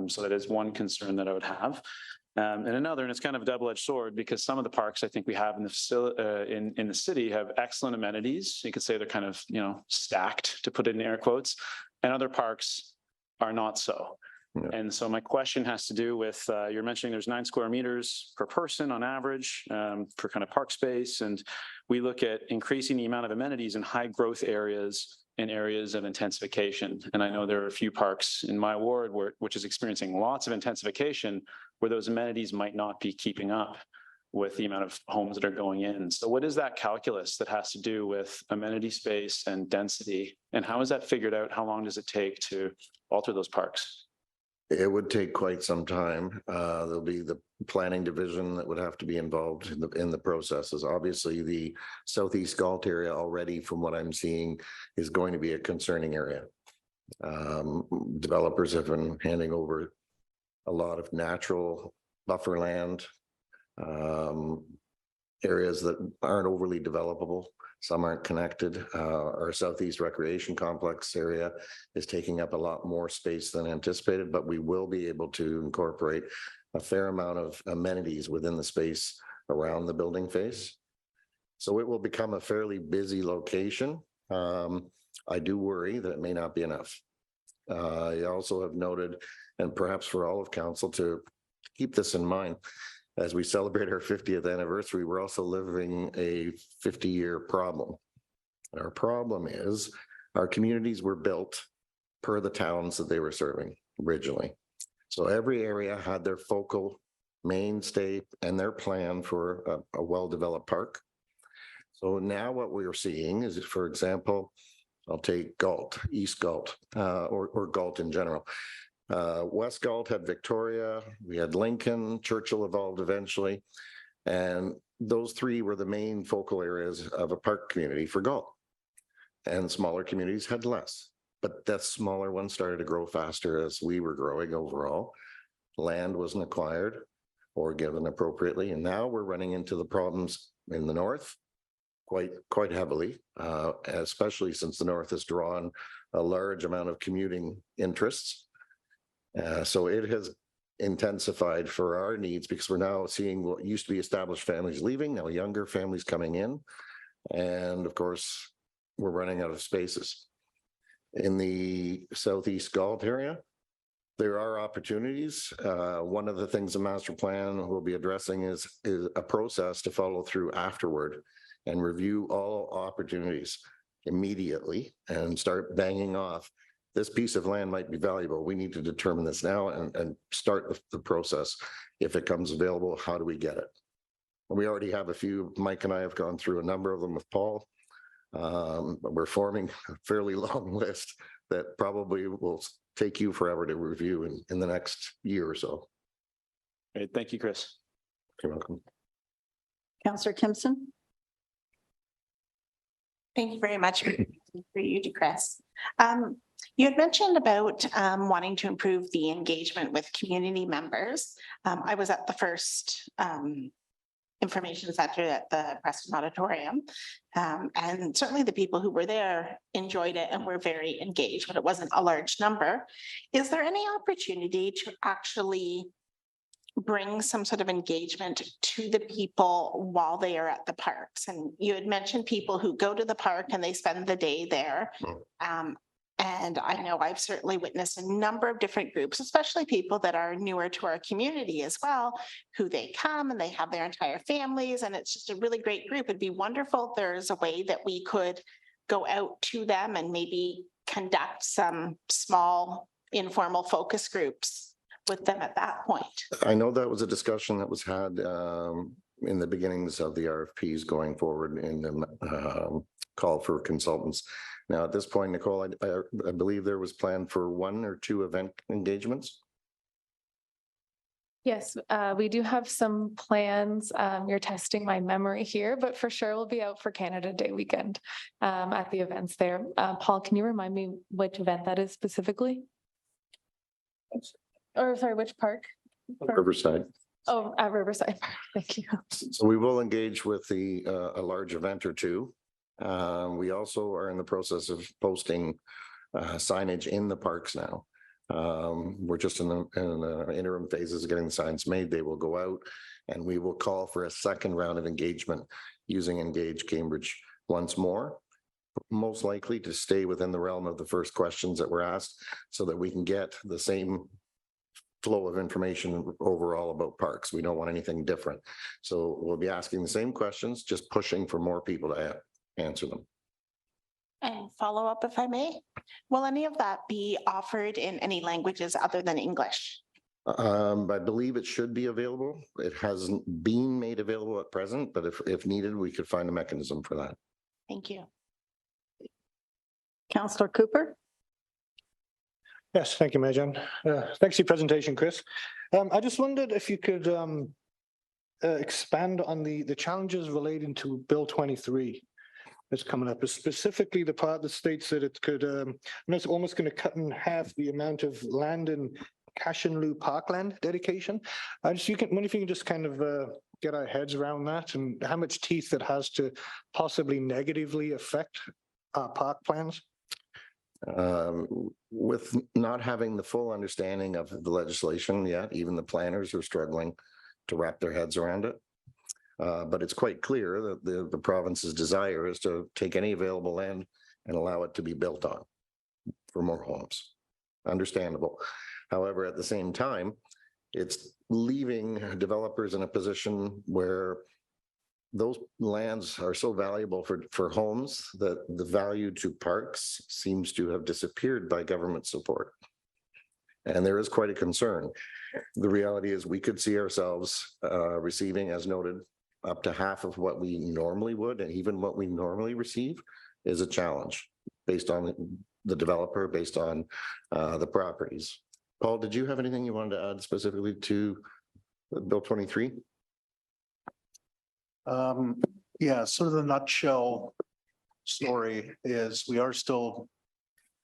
So that is one concern that I would have. And another, and it's kind of a double-edged sword because some of the parks I think we have in the facility, in the city have excellent amenities. You could say they're kind of, stacked, to put it in air quotes, and other parks are not so. Yeah. And so my question has to do with, you're mentioning there's 9 square meters per person on average for kind of park space. And we look at increasing the amount of amenities in high growth areas and areas of intensification. And I know there are a few parks in my ward which is experiencing lots of intensification where those amenities might not be keeping up with the amount of homes that are going in. So what is that calculus that has to do with amenity space and density? And how is that figured out? How long does it take to alter those parks? It would take quite some time. There'll be the planning division that would have to be involved in the processes. Obviously, the Southeast Galt area already, from what I'm seeing, is going to be a concerning area. Developers have been handing over a lot of natural buffer land, areas that aren't overly developable. Some aren't connected. Our Southeast Recreation Complex area is taking up a lot more space than anticipated, but we will be able to incorporate a fair amount of amenities within the space around the building face. So it will become a fairly busy location. I do worry that it may not be enough. I also have noted, and perhaps for all of council to keep this in mind, as we celebrate our 50th anniversary, we're also living a 50-year problem. Our problem is our communities were built per the towns that they were serving originally. So every area had their focal mainstay and their plan for a well-developed park. So now what we're seeing is, for example, I'll take Galt, East Galt, or Galt in general. West Galt had Victoria, we had Lincoln, Churchill evolved eventually. And those three were the main focal areas of a park community for Galt. And smaller communities had less, but the smaller ones started to grow faster as we were growing overall. Land wasn't acquired or given appropriately. And now we're running into the problems in the north quite heavily, especially since the north has drawn a large amount of commuting interests. So it has intensified for our needs because we're now seeing what used to be established families leaving, now younger families coming in. And of course, we're running out of spaces. In the Southeast Galt area, there are opportunities. One of the things the master plan will be addressing is a process to follow through afterward and review all opportunities immediately and start banging off. This piece of land might be valuable. We need to determine this now and start the process. If it comes available, how do we get it? We already have a few. Mike and I have gone through a number of them with Paul. We're forming a fairly long list that probably will take you forever to review in the next year or so. Great. Thank you, Chris. You're welcome. Councillor Timpson. Thank you very much for you to Chris. You had mentioned about wanting to improve the engagement with community members. I was at the first information center at the Preston Auditorium. And certainly the people who were there enjoyed it and were very engaged, but it wasn't a large number. Is there any opportunity to actually bring some sort of engagement to the people while they are at the parks? And you had mentioned people who go to the park and they spend the day there. And I know I've certainly witnessed a number of different groups, especially people that are newer to our community as well, who they come and they have their entire families, and it's just a really great group. It'd be wonderful if there's a way that we could go out to them and maybe conduct some small informal focus groups with them at that point. I know that was a discussion that was had in the beginnings of the RFPs going forward in the call for consultants. Now, at this point, Nicole, I believe there was planned for 1 or 2 event engagements. Yes, we do have some plans. You're testing my memory here, but for sure we'll be out for Canada Day weekend at the events there. Paul, can you remind me which event that is specifically? Or sorry, which park? Riverside. Oh, at Riverside. Thank you. So we will engage with a large event or 2. We also are in the process of posting signage in the parks now. We're just in the interim phases of getting the signs made. They will go out and we will call for a second round of engagement using Engage Cambridge once more, most likely to stay within the realm of the first questions that were asked so that we can get the same flow of information overall about parks. We don't want anything different. So we'll be asking the same questions, just pushing for more people to answer them. And follow up, if I may, will any of that be offered in any languages other than English? I believe it should be available. It hasn't been made available at present, but if needed, we could find a mechanism for that. Thank you. Councillor Cooper. Yes, thank you, Mayor John. Thanks for your presentation, Chris. I just wondered if you could expand on the challenges relating to Bill 23 that's coming up, specifically the part that states that it could, it's almost going to cut in half the amount of land in cash in lieu parkland dedication. Wonder if you can just kind of get our heads around that and how much teeth it has to possibly negatively affect our park plans. With not having the full understanding of the legislation yet, even the planners are struggling to wrap their heads around it. But it's quite clear that the province's desire is to take any available land and allow it to be built on for more homes. Understandable. However, at the same time, it's leaving developers in a position where those lands are so valuable for homes that the value to parks seems to have disappeared by government support. And there is quite a concern. The reality is we could see ourselves receiving, as noted, up to half of what we normally would, and even what we normally receive is a challenge based on the developer, based on the properties. Paul, did you have anything you wanted to add specifically to Bill 23? Yeah, sort of the nutshell story is we are still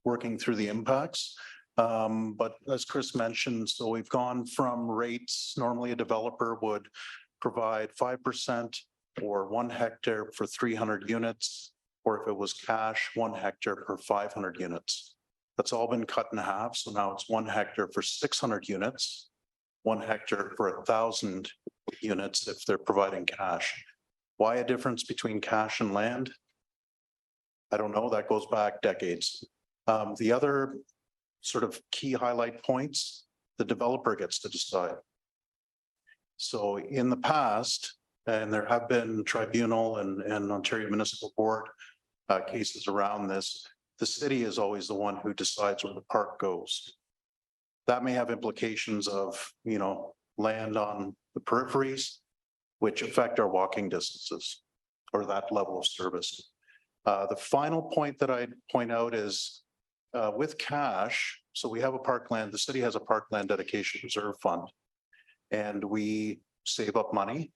working through the impacts. But as Chris mentioned, so we've gone from rates, normally a developer would provide 5% or 1 hectare for 300 units, or if it was cash, 1 hectare per 500 units. That's all been cut in half. So now it's 1 hectare for 600 units, 1 hectare for 1,000 units if they're providing cash. Why a difference between cash and land? I don't know. That goes back decades. The other sort of key highlight points, the developer gets to decide. So in the past, and there have been tribunal and Ontario Municipal Board cases around this, the city is always the one who decides where the park goes. That may have implications of, land on the peripheries, which affect our walking distances or that level of service. The final point that I'd point out is with cash, so we have a parkland, the city has a parkland dedication reserve fund, and we save up money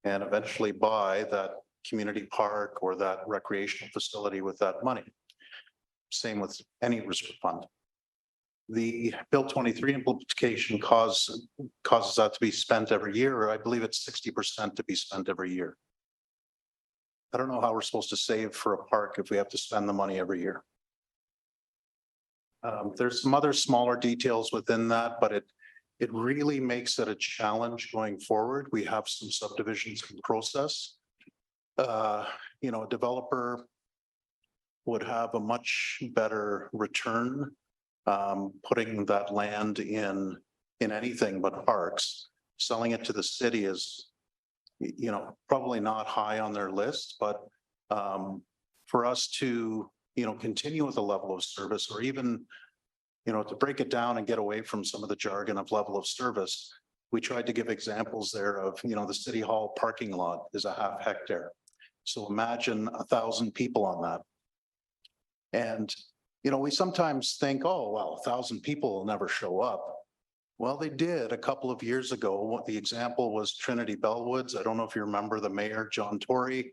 and eventually buy that community park or that recreational facility with that money. Same with any reserve fund. The Bill 23 implication causes that to be spent every year, or I believe it's 60% to be spent every year. I don't know how we're supposed to save for a park if we have to spend the money every year. There's some other smaller details within that, but it really makes it a challenge going forward. We have some subdivisions in process. A developer would have a much better return putting that land in anything but parks. Selling it to the city is, probably not high on their list, but for us to, continue with a level of service, or even, to break it down and get away from some of the jargon of level of service, we tried to give examples there of, the city hall parking lot is a 0.5 hectare. So imagine 1,000 people on that. And, we sometimes think, oh, well, 1,000 people will never show up. Well, they did a couple of years ago. What the example was Trinity Bellwoods. I don't know if you remember the mayor, John Tory,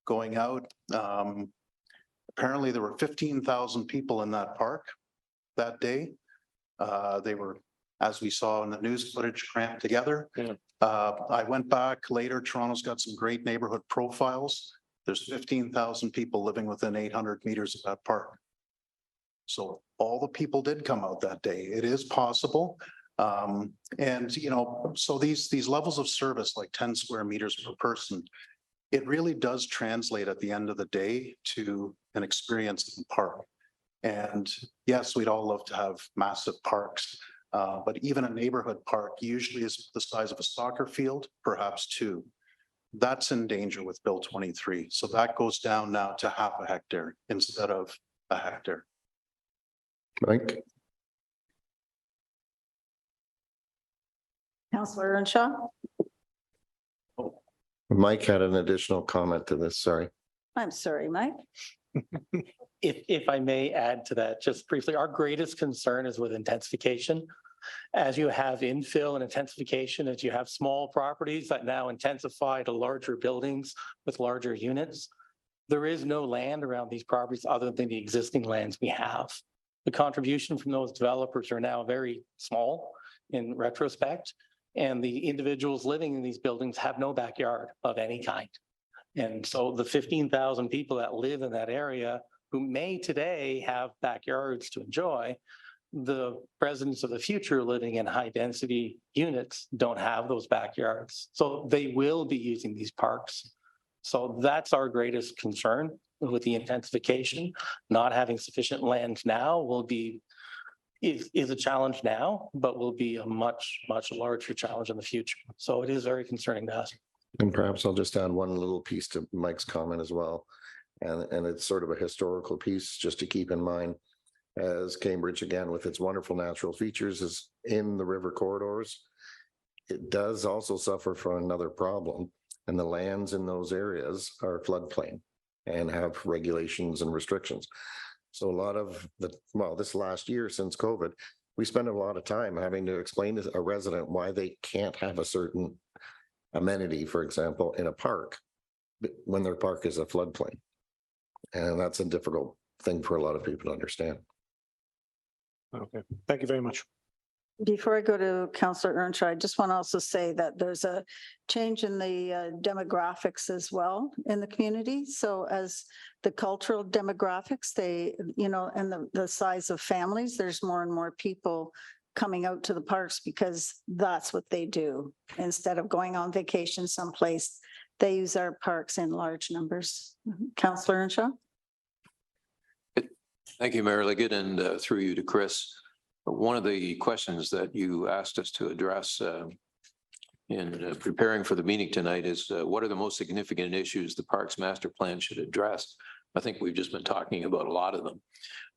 going out. Apparently there were 15,000 people in that park that day. They were, as we saw in the news footage, cramped together. Yeah. I went back later. Toronto's got some great neighborhood profiles. There's 15,000 people living within 800 meters of that park. So all the people did come out that day. It is possible. So these levels of service, like 10 square meters per person, it really does translate at the end of the day to an experience in the park. And yes, we'd all love to have massive parks, but even a neighborhood park usually is the size of a soccer field, perhaps 2. That's in danger with Bill 23. So that goes down now to 0.5 hectare instead of 1 hectare. Mike? Councillor Earnshaw. Mike had an additional comment to this, sorry. I'm sorry, Mike. If I may add to that, just briefly, our greatest concern is with intensification. As you have infill and intensification, as you have small properties that now intensify to larger buildings with larger units, there is no land around these properties other than the existing lands we have. The contribution from those developers are now very small in retrospect, and the individuals living in these buildings have no backyard of any kind. And so the 15,000 people that live in that area who may today have backyards to enjoy, the residents of the future living in high density units don't have those backyards. So they will be using these parks. So that's our greatest concern with the intensification. Not having sufficient land now is a challenge now, but will be a much larger challenge in the future. So it is very concerning to us. And perhaps I'll just add one little piece to Mike's comment as well. And it's sort of a historical piece just to keep in mind, as Cambridge, again, with its wonderful natural features, is in the river corridors. It does also suffer from another problem, and the lands in those areas are floodplain and have regulations and restrictions. So a lot of this last year since COVID, we spend a lot of time having to explain to a resident why they can't have a certain amenity, for example, in a park, when their park is a floodplain. And that's a difficult thing for a lot of people to understand. Okay, thank you very much. Before I go to Councillor Earnshaw, I just want to also say that there's a change in the demographics as well in the community. So as the cultural demographics, they, you know, and the size of families, there's more and more people coming out to the parks because that's what they do. Instead of going on vacation someplace, they use our parks in large numbers. Councillor Earnshaw? Thank you, Mayor Liggett, and through you to Chris. One of the questions that you asked us to address in preparing for the meeting tonight is what are the most significant issues the Parks Master Plan should address? I think we've just been talking about a lot of them.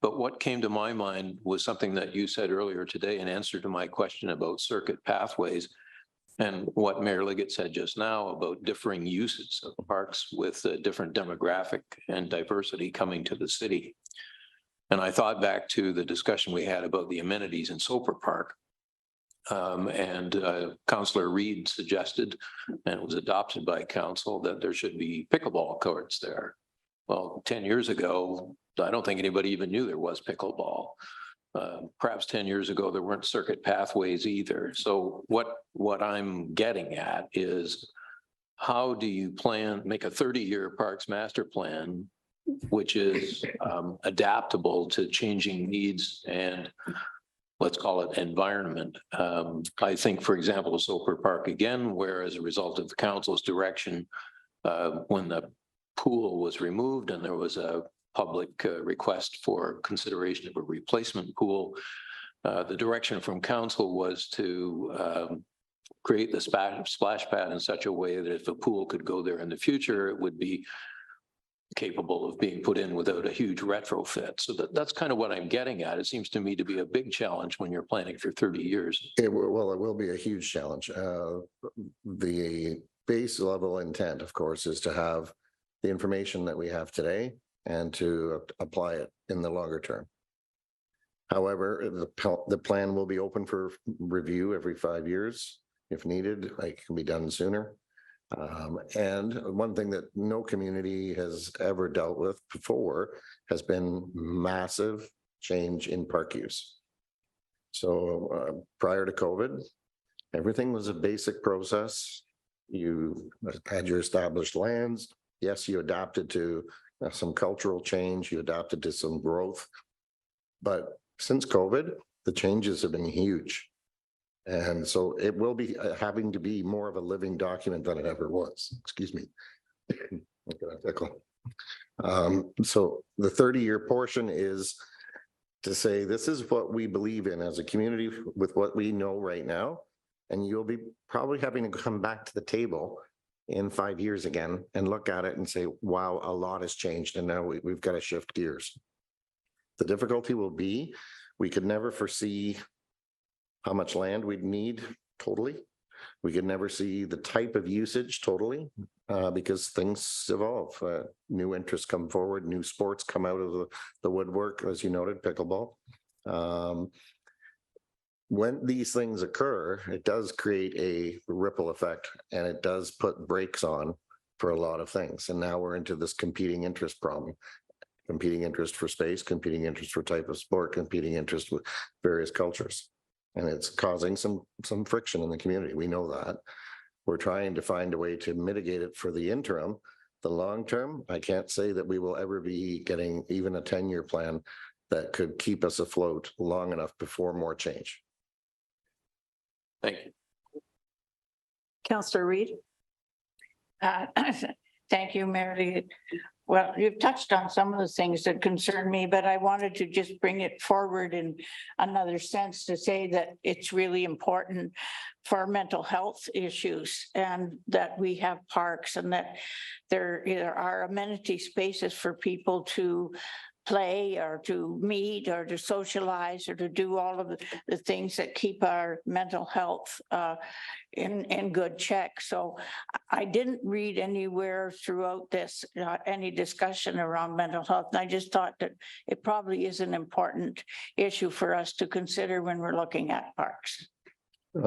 But what came to my mind was something that you said earlier today in answer to my question about circuit pathways and what Mayor Liggett said just now about differing uses of parks with different demographic and diversity coming to the city. And I thought back to the discussion we had about the amenities in Soper Park. Councillor Reid suggested, and it was adopted by council, that there should be pickleball courts there. Well, 10 years ago, I don't think anybody even knew there was pickleball. Perhaps 10 years ago, there weren't circuit pathways either. So what I'm getting at is, how do you make a 30-year Parks Master Plan which is adaptable to changing needs and let's call it environment. I think, for example, Soper Park again, where as a result of the council's direction, when the pool was removed and there was a public request for consideration of a replacement pool, the direction from council was to create the splash pad in such a way that if a pool could go there in the future, it would be capable of being put in without a huge retrofit. So that's kind of what I'm getting at. It seems to me to be a big challenge when you're planning for 30 years. It will be a huge challenge. The base level intent, of course, is to have the information that we have today and to apply it in the longer term. However, the plan will be open for review every 5 years if needed. It can be done sooner. And one thing that no community has ever dealt with before has been massive change in park use. So prior to COVID, everything was a basic process. You had your established lands. Yes, you adapted to some cultural change. You adapted to some growth. But since COVID, the changes have been huge. And so it will be having to be more of a living document than it ever was. Excuse me. So the 30-year portion is to say, this is what we believe in as a community with what we know right now. And you'll be probably having to come back to the table in 5 years again and look at it and say, wow, a lot has changed. And now we've got to shift gears. The difficulty will be, we could never foresee how much land we'd need totally. We could never see the type of usage totally because things evolve. New interests come forward, new sports come out of the woodwork, as you noted, pickleball. When these things occur, it does create a ripple effect and it does put brakes on for a lot of things. And now we're into this competing interest problem. Competing interest for space, competing interest for type of sport, competing interest with various cultures. And it's causing some friction in the community. We know that. We're trying to find a way to mitigate it for the interim. The long term, I can't say that we will ever be getting even a 10-year plan that could keep us afloat long enough before more change. Thank you. Councillor Reid? Thank you, Mary. Well, you've touched on some of the things that concern me, but I wanted to just bring it forward in another sense to say that it's really important for mental health issues and that we have parks and that there are amenity spaces for people to play or to meet or to socialize or to do all of the things that keep our mental health in good check. So I didn't read anywhere throughout this, any discussion around mental health. And I just thought that it probably is an important issue for us to consider when we're looking at parks.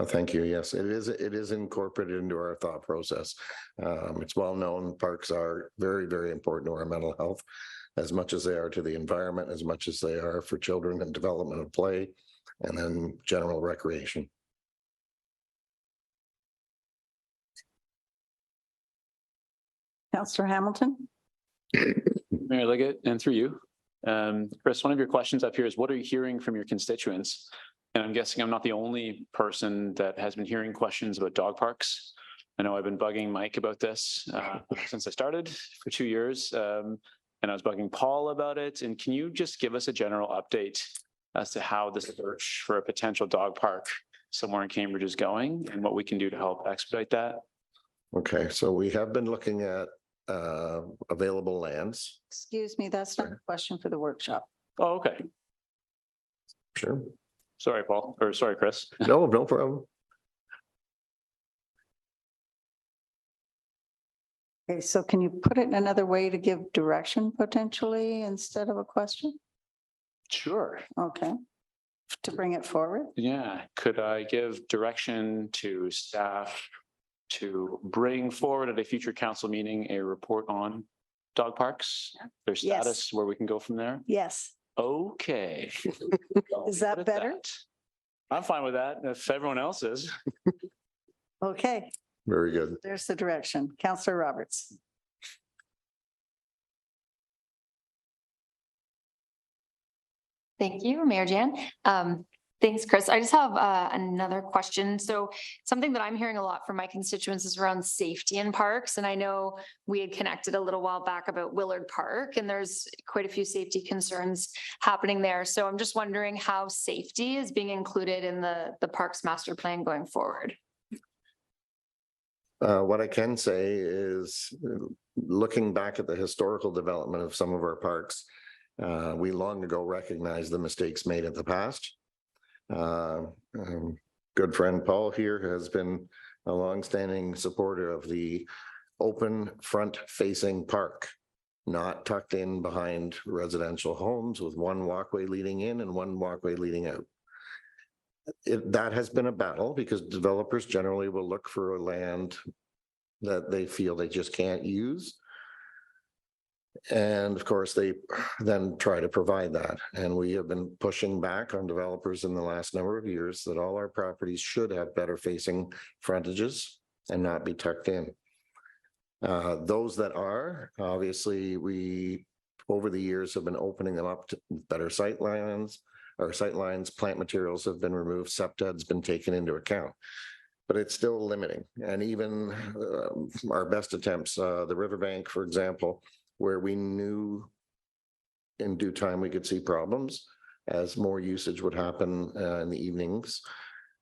Thank you. Yes, it is incorporated into our thought process. It's well known, parks are very, very important to our mental health, as much as they are to the environment, as much as they are for children and development of play, and then general recreation. Councillor Hamilton? Mayor Liggett, and through you. Chris, one of your questions up here is, what are you hearing from your constituents? And I'm guessing I'm not the only person that has been hearing questions about dog parks. I know I've been bugging Mike about this since I started for 2 years. And I was bugging Paul about it. And can you just give us a general update as to how the search for a potential dog park somewhere in Cambridge is going and what we can do to help expedite that? Okay, so we have been looking at available lands. Excuse me, that's not a question for the workshop. Oh, okay. Sure. Sorry, Paul, or sorry, Chris. No problem. Okay, so can you put it in another way to give direction potentially instead of a question? Sure. Okay. To bring it forward? Yeah, could I give direction to staff to bring forward at a future council meeting a report on dog parks, their Yes. status, where we can go from there? Yes. Okay. Is that Put it better? I'm fine with that, if everyone else is. Okay, Very good. there's the direction. Councillor Roberts. Thank you, Mayor Jan. Thanks, Chris. I just have another question. So something that I'm hearing a lot from my constituents is around safety in parks. And I know we had connected a little while back about Willard Park, and there's quite a few safety concerns happening there. So I'm just wondering how safety is being included in the Parks Master Plan going forward. What I can say is, looking back at the historical development of some of our parks, we long ago recognized the mistakes made in the past. Good friend Paul here has been a longstanding supporter of the open front-facing park, not tucked in behind residential homes with one walkway leading in and one walkway leading out. That has been a battle because developers generally will look for a land that they feel they just can't use. And of course, they then try to provide that. And we have been pushing back on developers in the last number of years that all our properties should have better facing frontages and not be tucked in. Those that are, obviously, we over the years have been opening them up to better sight lines. Our sight lines, plant materials have been removed, SEPTA has been taken into account. But it's still limiting. And even our best attempts, the riverbank, for example, where we knew in due time we could see problems as more usage would happen in the evenings.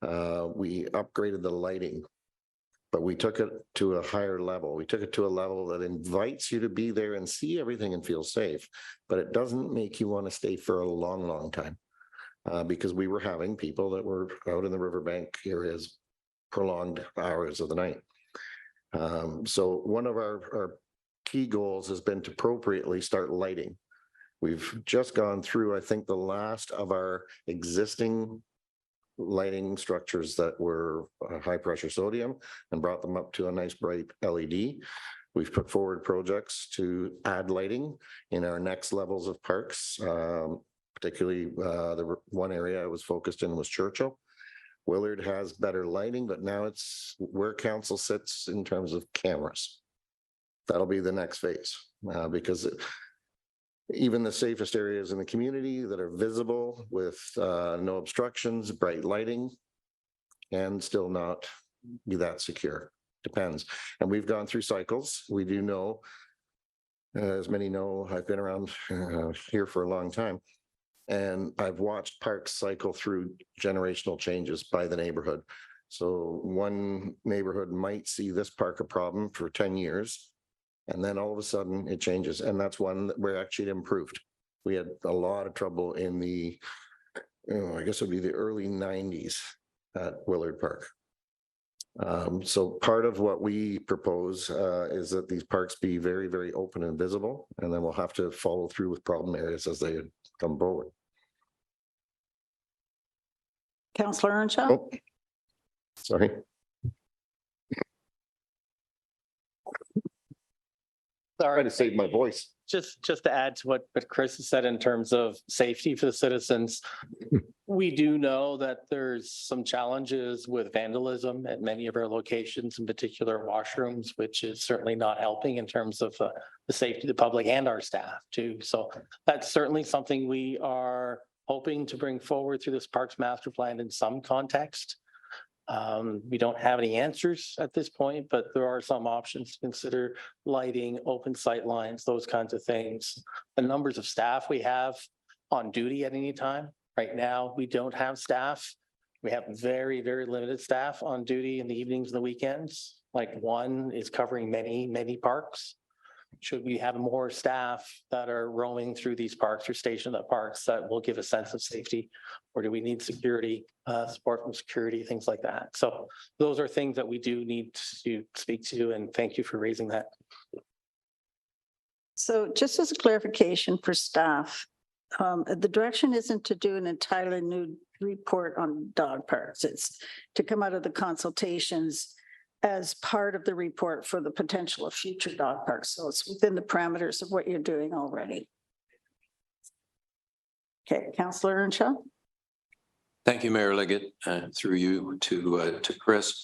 We upgraded the lighting, but we took it to a higher level. We took it to a level that invites you to be there and see everything and feel safe, but it doesn't make you want to stay for a long, long time because we were having people that were out in the riverbank areas prolonged hours of the night. So one of our key goals has been to appropriately start lighting. We've just gone through, I think, the last of our existing lighting structures that were high pressure sodium and brought them up to a nice bright LED. We've put forward projects to add lighting in our next levels of parks, particularly the one area I was focused in was Churchill. Willard has better lighting, but now it's where council sits in terms of cameras. That'll be the next phase because even the safest areas in the community that are visible with no obstructions, bright lighting, and still not be that secure. Depends. And we've gone through cycles. We do know, as many know, I've been around here for a long time. And I've watched parks cycle through generational changes by the neighborhood. So one neighborhood might see this park a problem for 10 years, and then all of a sudden it changes. And that's one that we're actually improved. We had a lot of trouble in the, I guess it would be the early 90s at Willard Park. So part of what we propose is that these parks be very, very open and visible, and then we'll have to follow through with problem areas as they come forward. Councillor Earnshaw? Oh, sorry. Sorry to save my voice. Just to add to what Chris has said in terms of safety for the citizens, we do know that there's some challenges with vandalism at many of our locations, in particular washrooms, which is certainly not helping in terms of the safety of the public and our staff too. So that's certainly something we are hoping to bring forward through this Parks Master Plan in some context. We don't have any answers at this point, but there are some options to consider: lighting, open sight lines, those kinds of things. The numbers of staff we have on duty at any time. Right now, we don't have staff. We have very, very limited staff on duty in the evenings and the weekends. Like one is covering many, many parks. Should we have more staff that are roaming through these parks or stationed at parks that will give a sense of safety? Or do we need security, support from security, things like that? So those are things that we do need to speak to, and thank you for raising that. So just as a clarification for staff, the direction isn't to do an entirely new report on dog parks. It's to come out of the consultations as part of the report for the potential of future dog parks. So it's within the parameters of what you're doing already. Okay, Councillor Earnshaw. Thank you, Mayor Liggett, through you to Chris.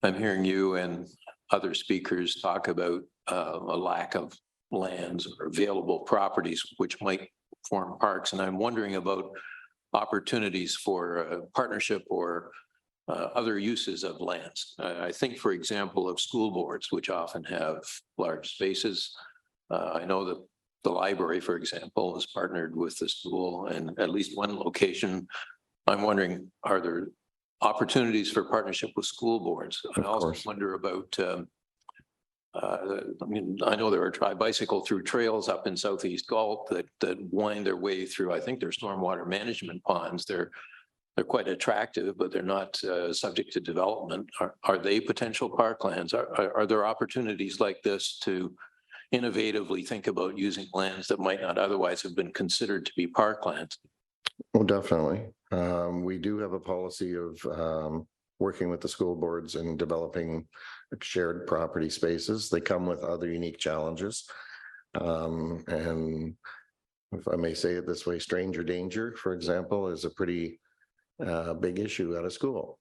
I'm hearing you and other speakers talk about a lack of lands or available properties which might form parks. And I'm wondering about opportunities for partnership or other uses of lands. I think, for example, of school boards, which often have large spaces. I know that the library, for example, is partnered with the school and at least one location. I'm wondering, are there opportunities for partnership with school boards? I also wonder about, I mean, I know there are bicycle through trails up in Southeast Galt that wind their way through, I think they're stormwater management ponds. They're quite attractive, but they're not subject to development. Are they potential parklands? Are there opportunities like this to innovatively think about using lands that might not otherwise have been considered to be parklands? Well, definitely. We do have a policy of working with the school boards and developing shared property spaces. They come with other unique challenges. And if I may say it this way, stranger danger, for example, is a pretty big issue at a school.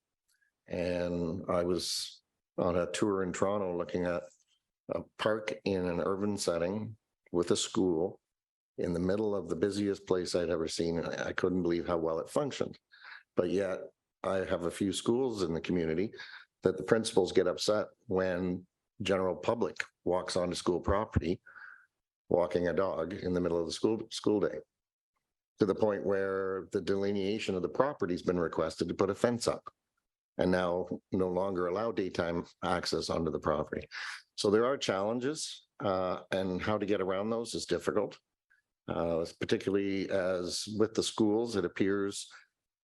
And I was on a tour in Toronto looking at a park in an urban setting with a school in the middle of the busiest place I'd ever seen. I couldn't believe how well it functioned. But yet I have a few schools in the community that the principals get upset when general public walks onto school property, walking a dog in the middle of the school day, to the point where the delineation of the property has been requested to put a fence up and now no longer allow daytime access onto the property. So there are challenges, and how to get around those is difficult. Particularly as with the schools, it appears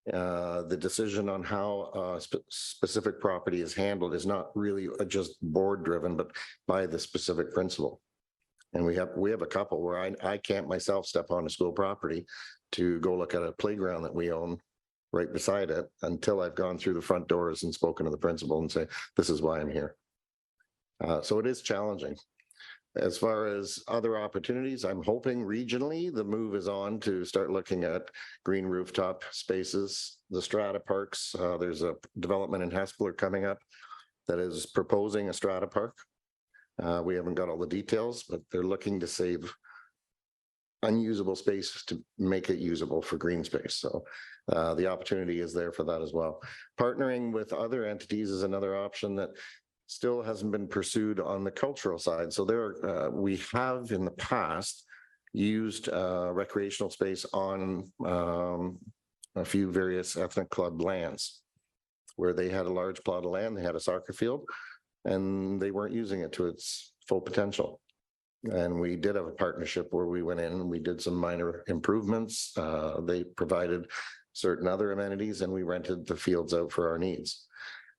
the decision on how specific property is handled is not really just board driven, but by the specific principal. And we have a couple where I can't myself step on a school property to go look at a playground that we own right beside it until I've gone through the front doors and spoken to the principal and say, this is why I'm here. So it is challenging. As far as other opportunities, I'm hoping regionally the move is on to start looking at green rooftop spaces, the strata parks. There's a development in Hespeler coming up that is proposing a strata park. We haven't got all the details, but they're looking to save unusable space to make it usable for green space. So the opportunity is there for that as well. Partnering with other entities is another option that still hasn't been pursued on the cultural side. So there, we have in the past used recreational space on a few various ethnic club lands where they had a large plot of land, they had a soccer field, and they weren't using it to its full potential. And we did have a partnership where we went in and we did some minor improvements. They provided certain other amenities and we rented the fields out for our needs.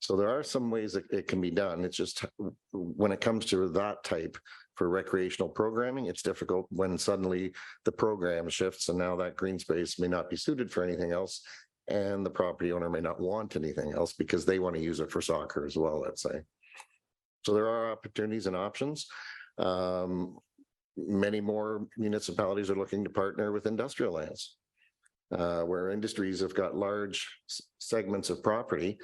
So there are some ways that it can be done. It's just when it comes to that type for recreational programming, it's difficult when suddenly the program shifts and now that green space may not be suited for anything else. And the property owner may not want anything else because they want to use it for soccer as well, let's say. So there are opportunities and options. Many more municipalities are looking to partner with industrial lands, where industries have got large segments of property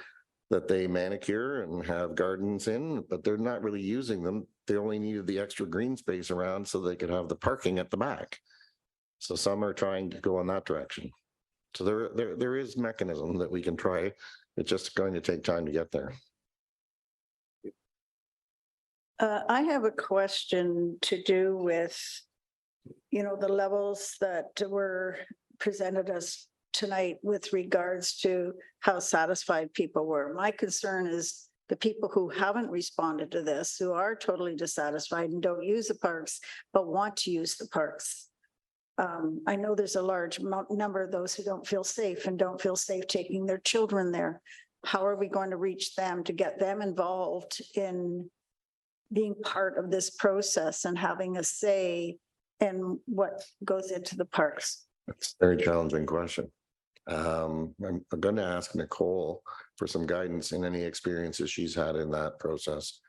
that they manicure and have gardens in, but they're not really using them. They only needed the extra green space around so they could have the parking at the back. So some are trying to go in that direction. So there is mechanism that we can try. It's just going to take time to get there. I have a question to do with, the levels that were presented us tonight with regards to how satisfied people were. My concern is the people who haven't responded to this, who are totally dissatisfied and don't use the parks, but want to use the parks. I know there's a large number of those who don't feel safe and don't feel safe taking their children there. How are we going to reach them to get them involved in being part of this process and having a say in what goes into the parks? It's a very challenging question. I'm going to ask Nicole for some guidance in any experiences she's had in that process.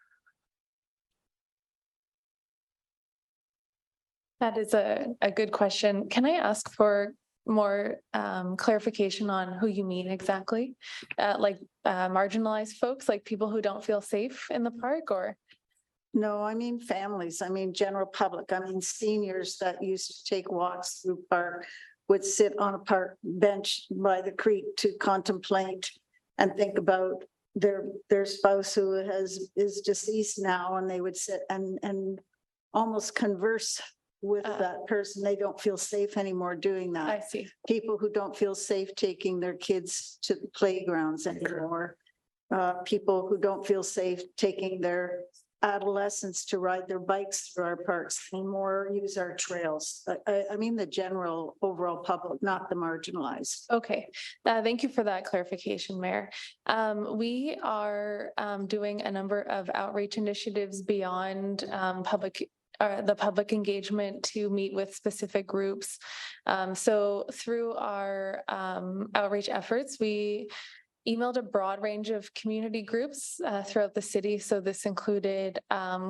That is a good question. Can I ask for more clarification on who you mean exactly? Like marginalized folks, like people who don't feel safe in the park, or? No, I mean families. I mean general public. I mean seniors that used to take walks through park would sit on a park bench by the creek to contemplate and think about their spouse who is deceased now, and they would sit and almost converse with that person. They don't feel safe anymore doing that. I see. People who don't feel safe taking their kids to the playgrounds anymore. People who don't feel safe taking their adolescents to ride their bikes through our parks anymore, use our trails. I mean the general overall public, not the marginalized. Okay, thank you for that clarification, Mayor. We are doing a number of outreach initiatives beyond the public engagement to meet with specific groups. So through our outreach efforts, we emailed a broad range of community groups throughout the city. So this included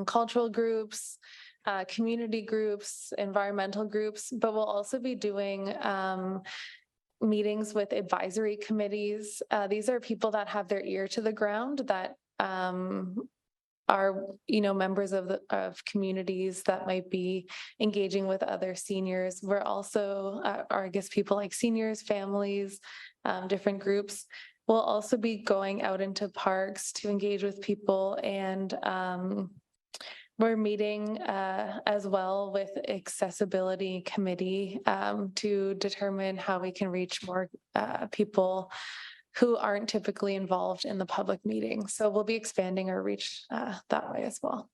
cultural groups, community groups, environmental groups, but we'll also be doing meetings with advisory committees. These are people that have their ear to the ground, that are members of communities that might be engaging with other seniors. We're also, I guess, people like seniors, families, different groups. We'll also be going out into parks to engage with people, and we're meeting as well with accessibility committee to determine how we can reach more people who aren't typically involved in the public meeting. So we'll be expanding our reach that way as well.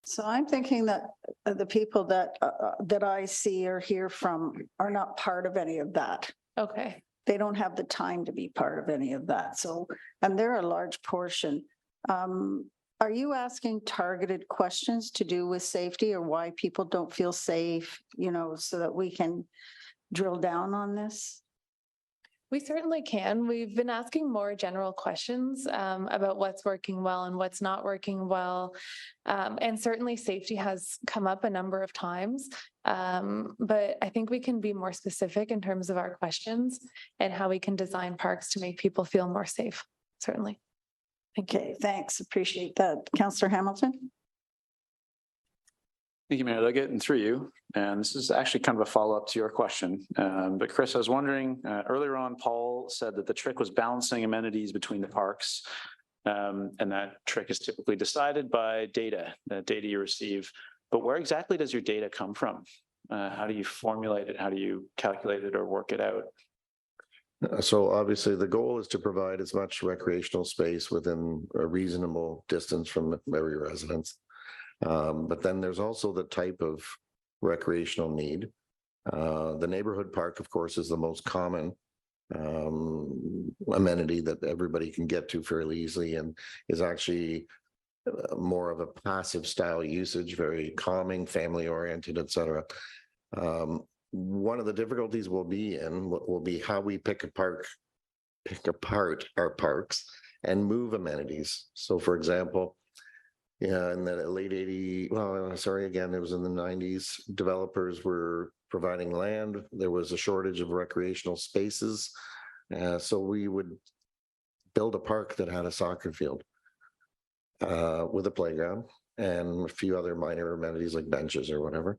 So I'm thinking that the people that I see or hear from are not part of any of that. Okay. They don't have the time to be part of any of that. So, and they're a large portion. Are you asking targeted questions to do with safety or why people don't feel safe, so that we can drill down on this? We certainly can. We've been asking more general questions about what's working well and what's not working well. And certainly safety has come up a number of times. But I think we can be more specific in terms of our questions and how we can design parks to make people feel more safe. Certainly. Thank you. Okay, thanks. Appreciate that. Councillor Hamilton. Thank you, Mayor Liggett, and through you. And this is actually kind of a follow-up to your question. But Chris, I was wondering, earlier on, Paul said that the trick was balancing amenities between the parks. And that trick is typically decided by data, the data you receive. But where exactly does your data come from? How do you formulate it? How do you calculate it or work it out? So obviously the goal is to provide as much recreational space within a reasonable distance from every residence. But then there's also the type of recreational need. The neighborhood park, of course, is the most common amenity that everybody can get to fairly easily and is actually more of a passive style usage, very calming, family oriented, et cetera. One of the difficulties will be how we pick apart our parks and move amenities. So for example, yeah, in the late it was in the 90s, developers were providing land. There was a shortage of recreational spaces. So we would build a park that had a soccer field with a playground and a few other minor amenities like benches or whatever.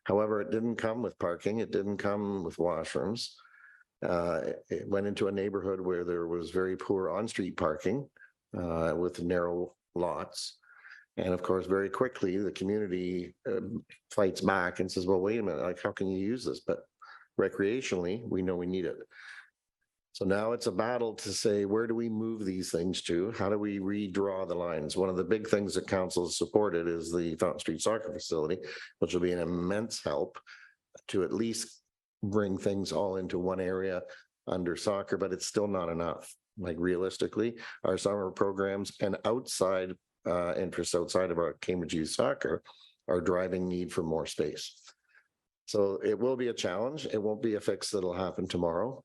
However, it didn't come with parking. It didn't come with washrooms. It went into a neighborhood where there was very poor on-street parking with narrow lots. And of course, very quickly, the community fights back and says, well, wait a minute, like, how can you use this? But recreationally, we know we need it. So now it's a battle to say, where do we move these things to? How do we redraw the lines? One of the big things that council has supported is the Fountain Street Soccer Facility, which will be an immense help to at least bring things all into one area under soccer, but it's still not enough. Like realistically, our summer programs and outside interests outside of our Cambridge Youth Soccer are driving need for more space. So it will be a challenge. It won't be a fix that'll happen tomorrow.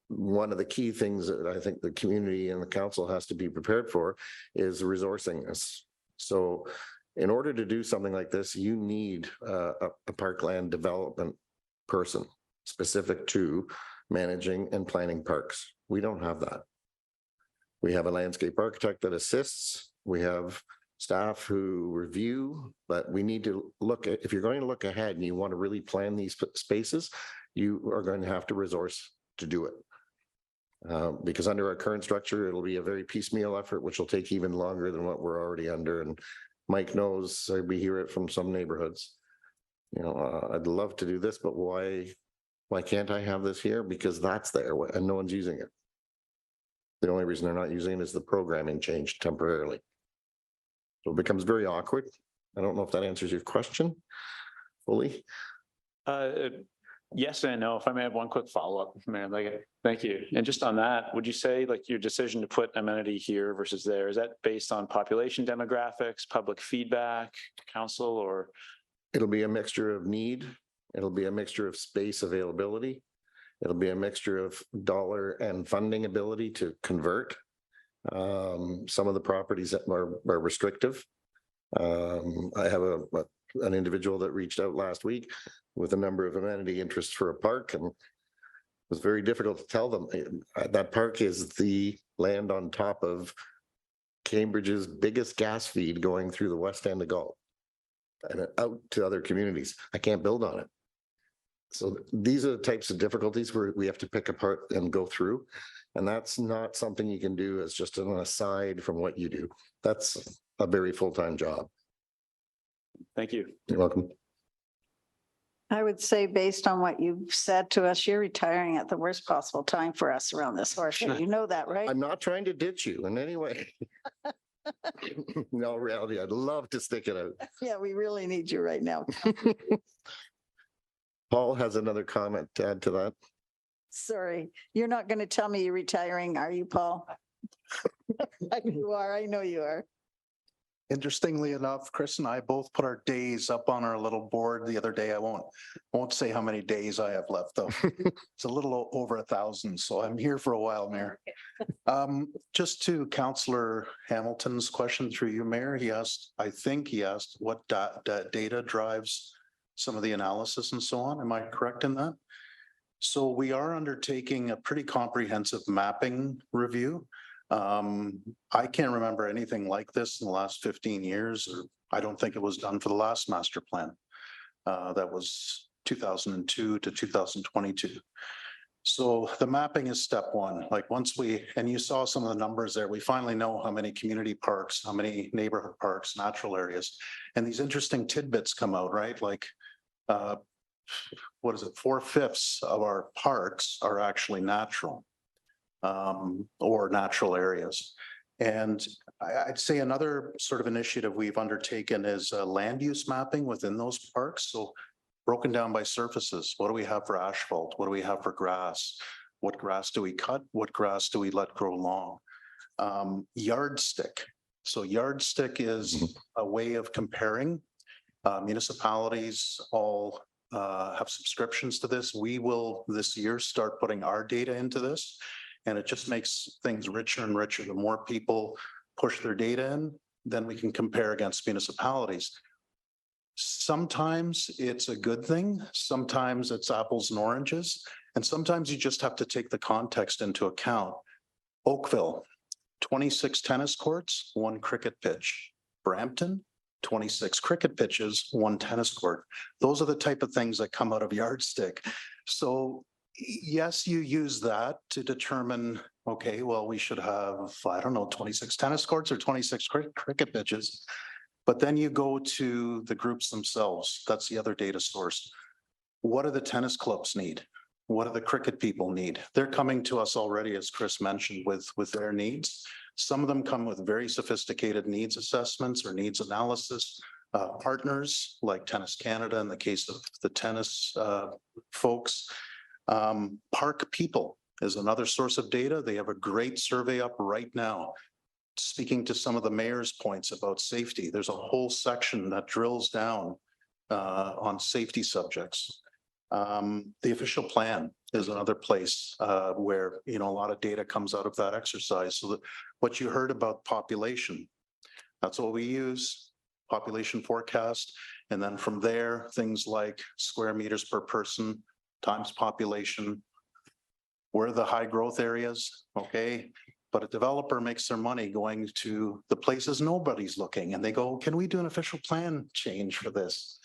One of the key things that I think the community and the council has to be prepared for is resourcing this. So in order to do something like this, you need a parkland development person specific to managing and planning parks. We don't have that. We have a landscape architect that assists. We have staff who review, but we need to look at, if you're going to look ahead and you want to really plan these spaces, you are going to have to resource to do it. Because under our current structure, it'll be a very piecemeal effort, which will take even longer than what we're already under. And Mike knows, we hear it from some neighborhoods. I'd love to do this, but why can't I have this here? Because that's there and no one's using it. The only reason they're not using it is the programming changed temporarily. So it becomes very awkward. I don't know if that answers your question fully. Yes and no. If I may have one quick follow-up, Mayor Liggett. Thank you. And just on that, would you say like your decision to put amenity here versus there, is that based on population demographics, public feedback, council, or? It'll be a mixture of need. It'll be a mixture of space availability. It'll be a mixture of dollar and funding ability to convert. Some of the properties that are restrictive. I have an individual that reached out last week with a number of amenity interests for a park, and it was very difficult to tell them that park is the land on top of Cambridge's biggest gas feed going through the west end of Galt and out to other communities. I can't build on it. So these are the types of difficulties where we have to pick apart and go through. And that's not something you can do as just an aside from what you do. That's a very full-time job. Thank you. You're welcome. I would say based on what you've said to us, you're retiring at the worst possible time for us around this horseshoe. You know that, right? I'm not trying to ditch you in any way. In all reality, I'd love to stick it out. Yeah, we really need you right now. Paul has another comment to add to that. Sorry, you're not going to tell me you're retiring, are you, Paul? You are. I know you are. Interestingly enough, Chris and I both put our days up on our little board the other day. I won't say how many days I have left though. It's a little over 1,000, so I'm here for a while, Mayor. Just to Councillor Hamilton's question through you, Mayor, I think he asked what data drives some of the analysis and so on. Am I correct in that? So we are undertaking a pretty comprehensive mapping review. I can't remember anything like this in the last 15 years, or I don't think it was done for the last master plan. That was 2002 to 2022. So the mapping is step one. Like and you saw some of the numbers there, we finally know how many community parks, how many neighborhood parks, natural areas, and these interesting tidbits come out, right? Like, what is it? 4/5 of our parks are actually natural. Or natural areas. And I'd say another sort of initiative we've undertaken is land use mapping within those parks. So broken down by surfaces. What do we have for asphalt? What do we have for grass? What grass do we cut? What grass do we let grow long? Yardstick. So yardstick is a way of comparing. Municipalities all have subscriptions to this. We will this year start putting our data into this. And it just makes things richer and richer. The more people push their data in, then we can compare against municipalities. Sometimes it's a good thing. Sometimes it's apples and oranges. And sometimes you just have to take the context into account. Oakville, 26 tennis courts, 1 cricket pitch. Brampton, 26 cricket pitches, 1 tennis court. Those are the type of things that come out of yardstick. So yes, you use that to determine, okay, well, we should have, I don't know, 26 tennis courts or 26 cricket pitches. But then you go to the groups themselves. That's the other data source. What do the tennis clubs need? What do the cricket people need? They're coming to us already, as Chris mentioned, with their needs. Some of them come with very sophisticated needs assessments or needs analysis. Partners like Tennis Canada in the case of the tennis folks. Park people is another source of data. They have a great survey up right now. Speaking to some of the mayor's points about safety, there's a whole section that drills down on safety subjects. The official plan is another place where, you know, a lot of data comes out of that exercise. So that what you heard about population, that's what we use, population forecast. And then from there, things like square meters per person times population. Where are the high growth areas? Okay. But a developer makes their money going to the places nobody's looking and they go, can we do an official plan change for this?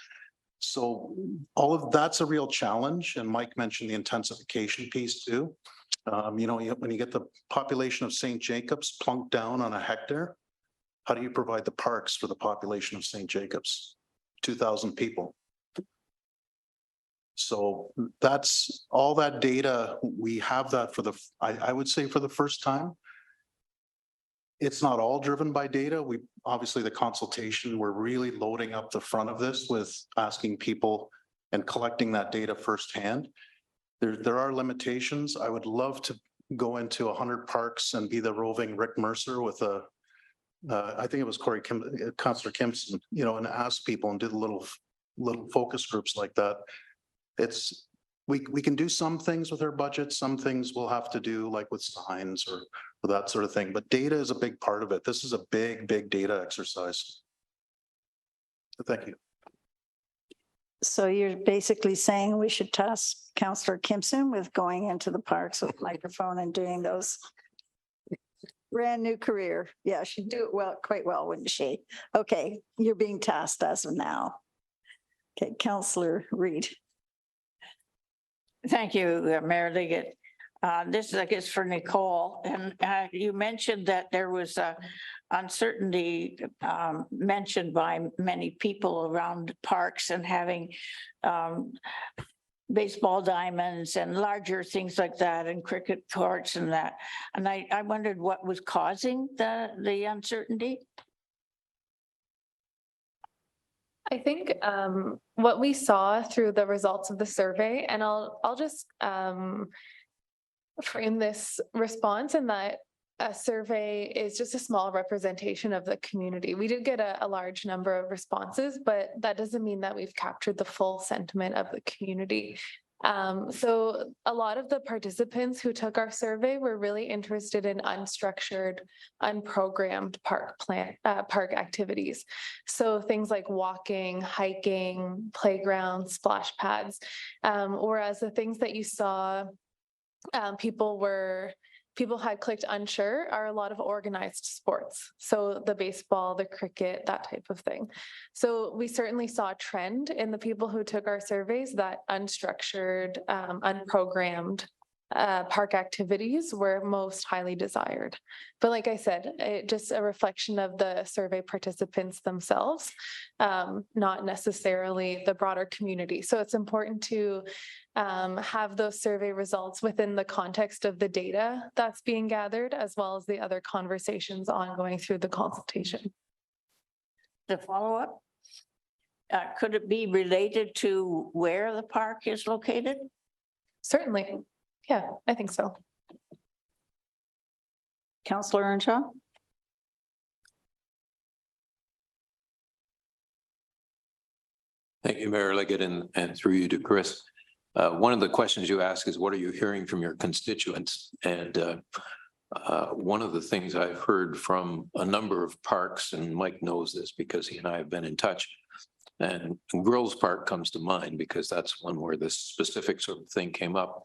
So all of that's a real challenge. And Mike mentioned the intensification piece too. You know, when you get the population of St. Jacobs plunked down on a hectare, how do you provide the parks for the population of St. Jacobs? 2,000 people. So that's all that data. We have that for the, I would say for the first time. It's not all driven by data. We obviously the consultation, we're really loading up the front of this with asking people and collecting that data firsthand. There are limitations. I would love to go into 100 parks and be the roving Rick Mercer with a, I think it was Councillor Kimpson, you know, and ask people and do the little focus groups like that. It's, we can do some things with our budget. Some things we'll have to do like with signs or that sort of thing, but data is a big part of it. This is a big data exercise. So thank you. So you're basically saying we should task Councillor Kimpson with going into the parks with microphone and doing those. Brand new career. Yeah, she'd do it well, quite well, wouldn't she? Okay, you're being tasked as of now. Okay, Councillor Reid. Thank you, Mayor Liggett. This is, I guess, for Nicole. And you mentioned that there was uncertainty mentioned by many people around parks and having baseball diamonds and larger things like that and cricket courts and that. And I wondered what was causing the uncertainty? I think what we saw through the results of the survey, and I'll just frame this response in that a survey is just a small representation of the community. We did get a large number of responses, but that doesn't mean that we've captured the full sentiment of the community. So a lot of the participants who took our survey were really interested in unstructured, unprogrammed park activities. So things like walking, hiking, playgrounds, splash pads. Whereas the things that you saw people had clicked unsure are a lot of organized sports. So the baseball, the cricket, that type of thing. So we certainly saw a trend in the people who took our surveys that unstructured, unprogrammed park activities were most highly desired. But like I said, it just a reflection of the survey participants themselves, not necessarily the broader community. So it's important to have those survey results within the context of the data that's being gathered, as well as the other conversations ongoing through the consultation. To follow up, could it be related to where the park is located? Certainly. Yeah, I think so. Councillor Earnshaw? Thank you, Mayor Liggett, and through you to Chris. One of the questions you ask is, what are you hearing from your constituents? And one of the things I've heard from a number of parks, and Mike knows this because he and I have been in touch, and Grills Park comes to mind because that's one where this specific sort of thing came up,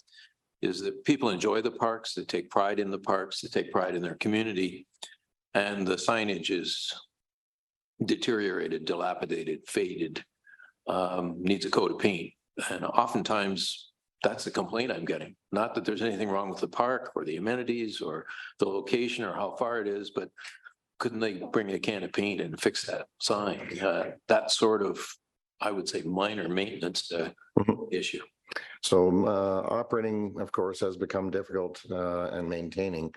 is that people enjoy the parks, they take pride in the parks, they take pride in their community, and the signage is deteriorated, dilapidated, faded, needs a coat of paint. And oftentimes that's the complaint I'm getting. Not that there's anything wrong with the park or the amenities or the location or how far it is, but couldn't they bring a can of paint and fix that sign? That sort of, I would say, minor maintenance issue. So operating, of course, has become difficult and maintaining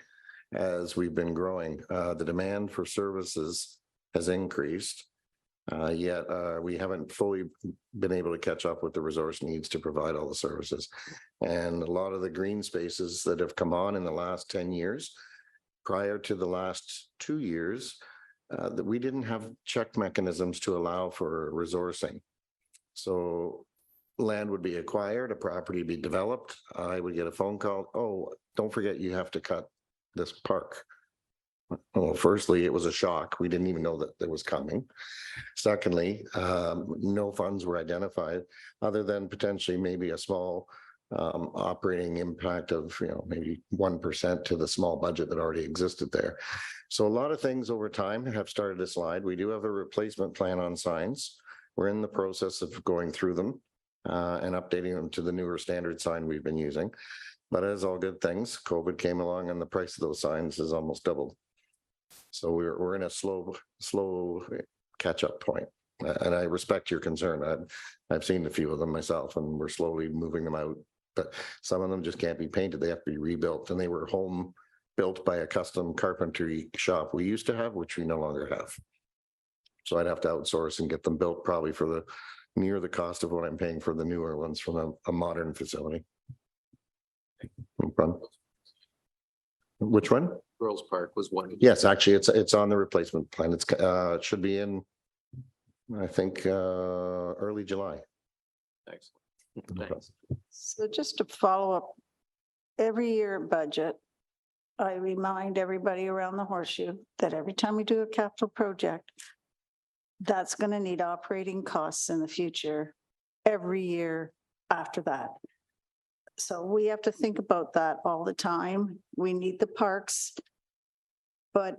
as we've been growing. The demand for services has increased. Yet we haven't fully been able to catch up with the resource needs to provide all the services. And a lot of the green spaces that have come on in the last 10 years, prior to the last 2 years, that we didn't have check mechanisms to allow for resourcing. So land would be acquired, a property be developed. I would get a phone call, oh, don't forget you have to cut this park. Well, firstly, it was a shock. We didn't even know that it was coming. Secondly, no funds were identified other than potentially maybe a small operating impact of, maybe 1% to the small budget that already existed there. So a lot of things over time have started to slide. We do have a replacement plan on signs. We're in the process of going through them and updating them to the newer standard sign we've been using. But as all good things, COVID came along and the price of those signs has almost doubled. So we're in a slow catch-up point. And I respect your concern. I've seen a few of them myself, and we're slowly moving them out. But some of them just can't be painted. They have to be rebuilt. And they were home built by a custom carpentry shop we used to have, which we no longer have. So I'd have to outsource and get them built probably for near the cost of what I'm paying for the newer ones from a modern facility. No problem. Which one? Girls Park was one. Yes, actually, it's on the replacement plan. It should be in, I think, early July. Thanks. So just to follow up, every year budget, I remind everybody around the horseshoe that every time we do a capital project, that's going to need operating costs in the future every year after that. So we have to think about that all the time. We need the parks, but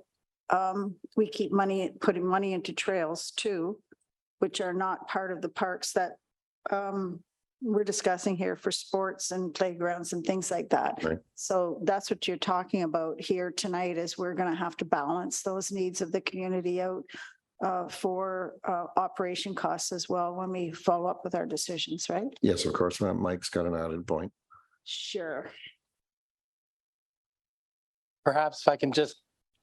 we keep putting money into trails too, which are not part of the parks that we're discussing here for sports and playgrounds and things like that. Right. So that's what you're talking about here tonight, is we're going to have to balance those needs of the community out for operation costs as well when we follow up with our decisions, right? Yes, of course. Mike's got an added point. Sure. Perhaps if I can just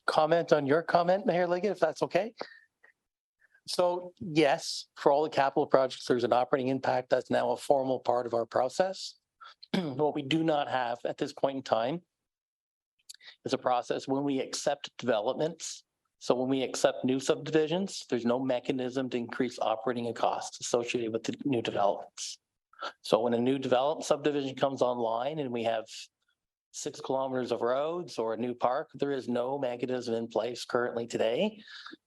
comment on your comment, Mayor Liggett, if that's okay. So yes, for all the capital projects, there's an operating impact that's now a formal part of our process. What we do not have at this point in time is a process when we accept developments. So when we accept new subdivisions, there's no mechanism to increase operating costs associated with the new developments. So when a new subdivision comes online and we have 6 kilometers of roads or a new park, there is no mechanism in place currently today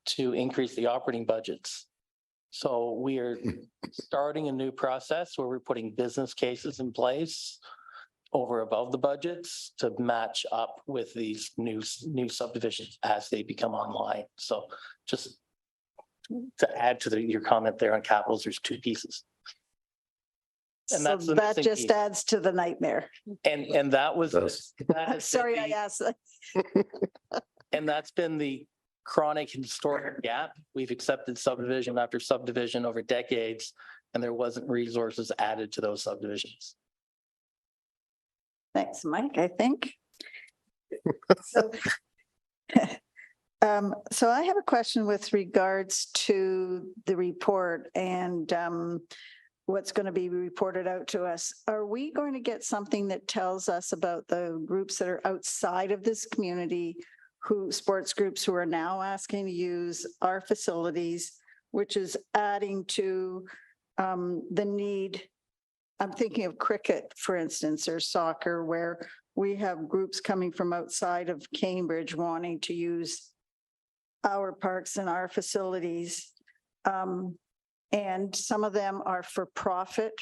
to increase the operating budgets. So we are starting a new process where we're putting business cases in place over above the budgets to match up with these new subdivisions as they become online. So just to add to your comment there on capitals, there's 2 pieces. And So that's the that missing just piece. adds to the nightmare. And that was, Does. that has been Sorry, I the- asked. and that's been the chronic historic gap. We've accepted subdivision after subdivision over decades, and there wasn't resources added to those subdivisions. Thanks, Mike, I think. So so I have a question with regards to the report and what's going to be reported out to us. Are we going to get something that tells us about the groups that are outside of this community, sports groups who are now asking to use our facilities, which is adding to the need? I'm thinking of cricket, for instance, or soccer, where we have groups coming from outside of Cambridge wanting to use our parks and our facilities. And some of them are for profit,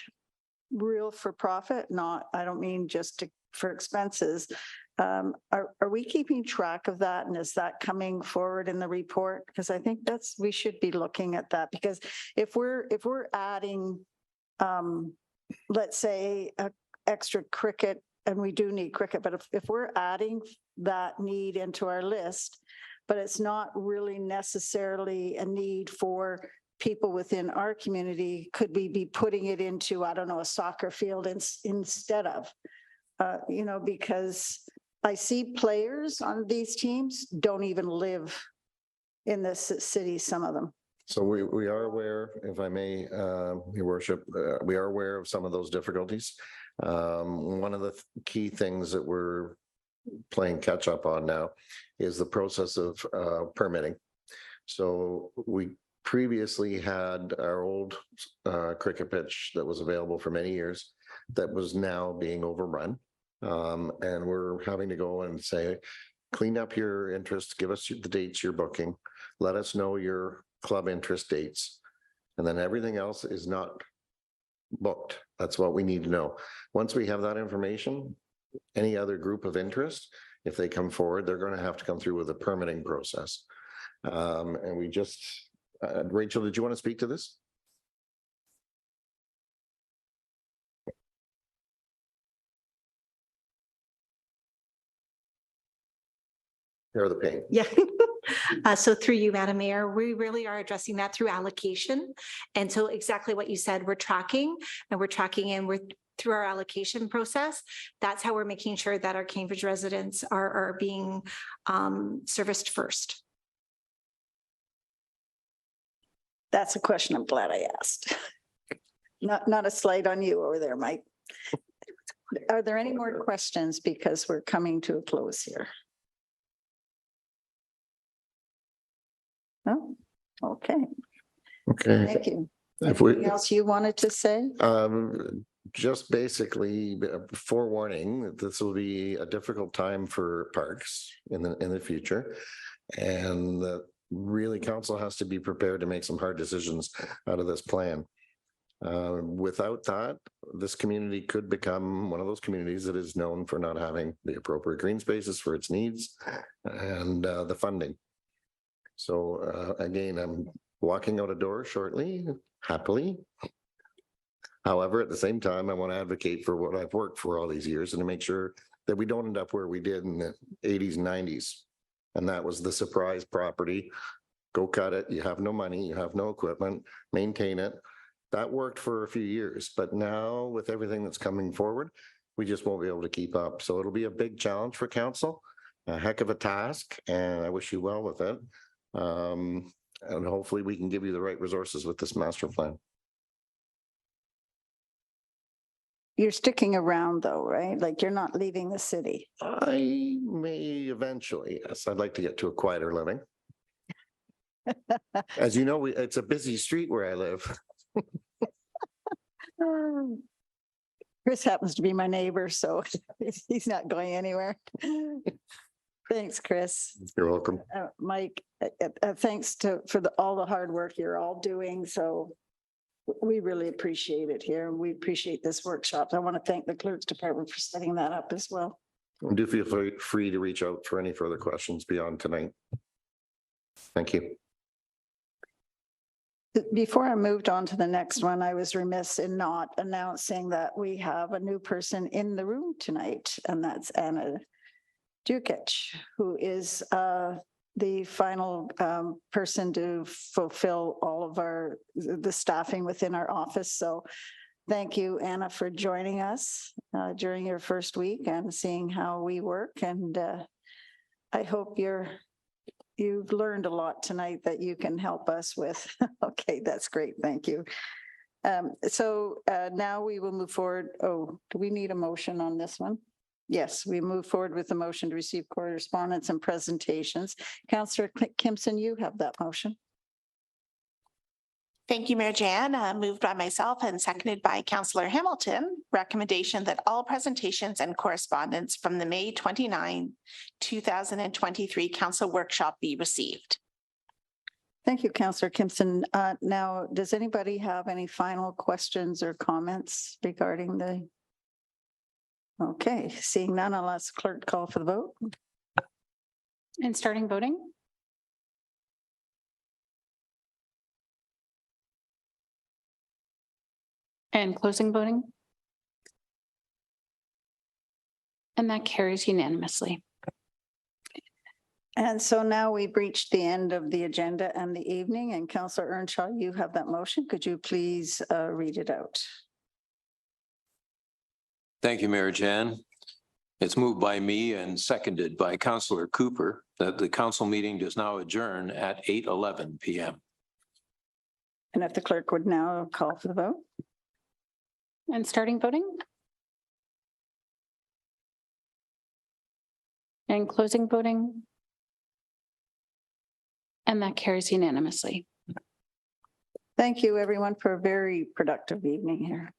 real for profit, not, I don't mean just for expenses. Are we keeping track of that? And is that coming forward in the report? Because I think we should be looking at that, because if we're adding, let's say, extra cricket, and we do need cricket, but if we're adding that need into our list, but it's not really necessarily a need for people within our community, could we be putting it into, I don't know, a soccer field instead of, because I see players on these teams don't even live in this city, some of them. So we are aware, if I may, Your Worship, we are aware of some of those difficulties. One of the key things that we're playing catch up on now is the process of permitting. So we previously had our old cricket pitch that was available for many years that was now being overrun. And we're having to go and say, clean up your interest, give us the dates you're booking, let us know your club interest dates, and then everything else is not booked. That's what we need to know. Once we have that information, any other group of interest, if they come forward, they're going to have to come through with a permitting process. And we just, Rachel, did you want to speak to this? Hear the pain. Yeah. So through you, Madam Mayor, we really are addressing that through allocation. And so exactly what you said, we're tracking and we're through our allocation process. That's how we're making sure that our Cambridge residents are being serviced first. That's a question I'm glad I asked. Not a slight on you over there, Mike. Are there any more questions? Because we're coming to a close here. No? Okay, Okay. thank you. If we- Anything else you wanted to say? Just basically forewarning that this will be a difficult time for parks in the future. And that really council has to be prepared to make some hard decisions out of this plan. Without that, this community could become one of those communities that is known for not having the appropriate green spaces for its needs and the funding. So again, I'm walking out a door shortly, happily. However, at the same time, I want to advocate for what I've worked for all these years and to make sure that we don't end up where we did in the 80s and 90s. And that was the surprise property. Go cut it. You have no money. You have no equipment. Maintain it. That worked for a few years. But now with everything that's coming forward, we just won't be able to keep up. So it'll be a big challenge for council, a heck of a task, and I wish you well with it. And hopefully we can give you the right resources with this master plan. You're sticking around though, right? Like you're not leaving the city. I may eventually, yes. I'd like to get to a quieter living. As you know, it's a busy street where I live. Chris happens to be my neighbor, so he's not going anywhere. Thanks, Chris. You're welcome. Mike, thanks for all the hard work you're all doing. So we really appreciate it here. We appreciate this workshop. I want to thank the clerk's department for setting that up as well. And do feel free to reach out for any further questions beyond tonight. Thank you. Before I moved on to the next one, I was remiss in not announcing that we have a new person in the room tonight, and that's Anna Dukic, who is the final person to fulfill all of the staffing within our office. So thank you, Anna, for joining us during your first week and seeing how we work. And I hope you've learned a lot tonight that you can help us with. Okay, that's great. Thank you. So now we will move forward. Oh, do we need a motion on this one? Yes, we move forward with the motion to receive correspondence and presentations. Councillor Kimpson, you have that motion. Thank you, Mayor Jan. Moved by myself and seconded by Councillor Hamilton. Recommendation that all presentations and correspondence from the May 29, 2023 council workshop be received. Thank you, Councillor Kimpson. Now, does anybody have any final questions or comments regarding the? Okay, seeing none, I'll ask clerk to call for the vote. And starting voting. And closing voting. And that carries unanimously. And so now we've reached the end of the agenda and the evening, and Councillor Earnshaw, you have that motion. Could you please read it out? Thank you, Mayor Jan. It's moved by me and seconded by Councillor Cooper that the council meeting does now adjourn at 8:11 p.m. And if the clerk would now call for the vote. And starting voting. And closing voting. And that carries unanimously. Thank you, everyone, for a very productive evening here.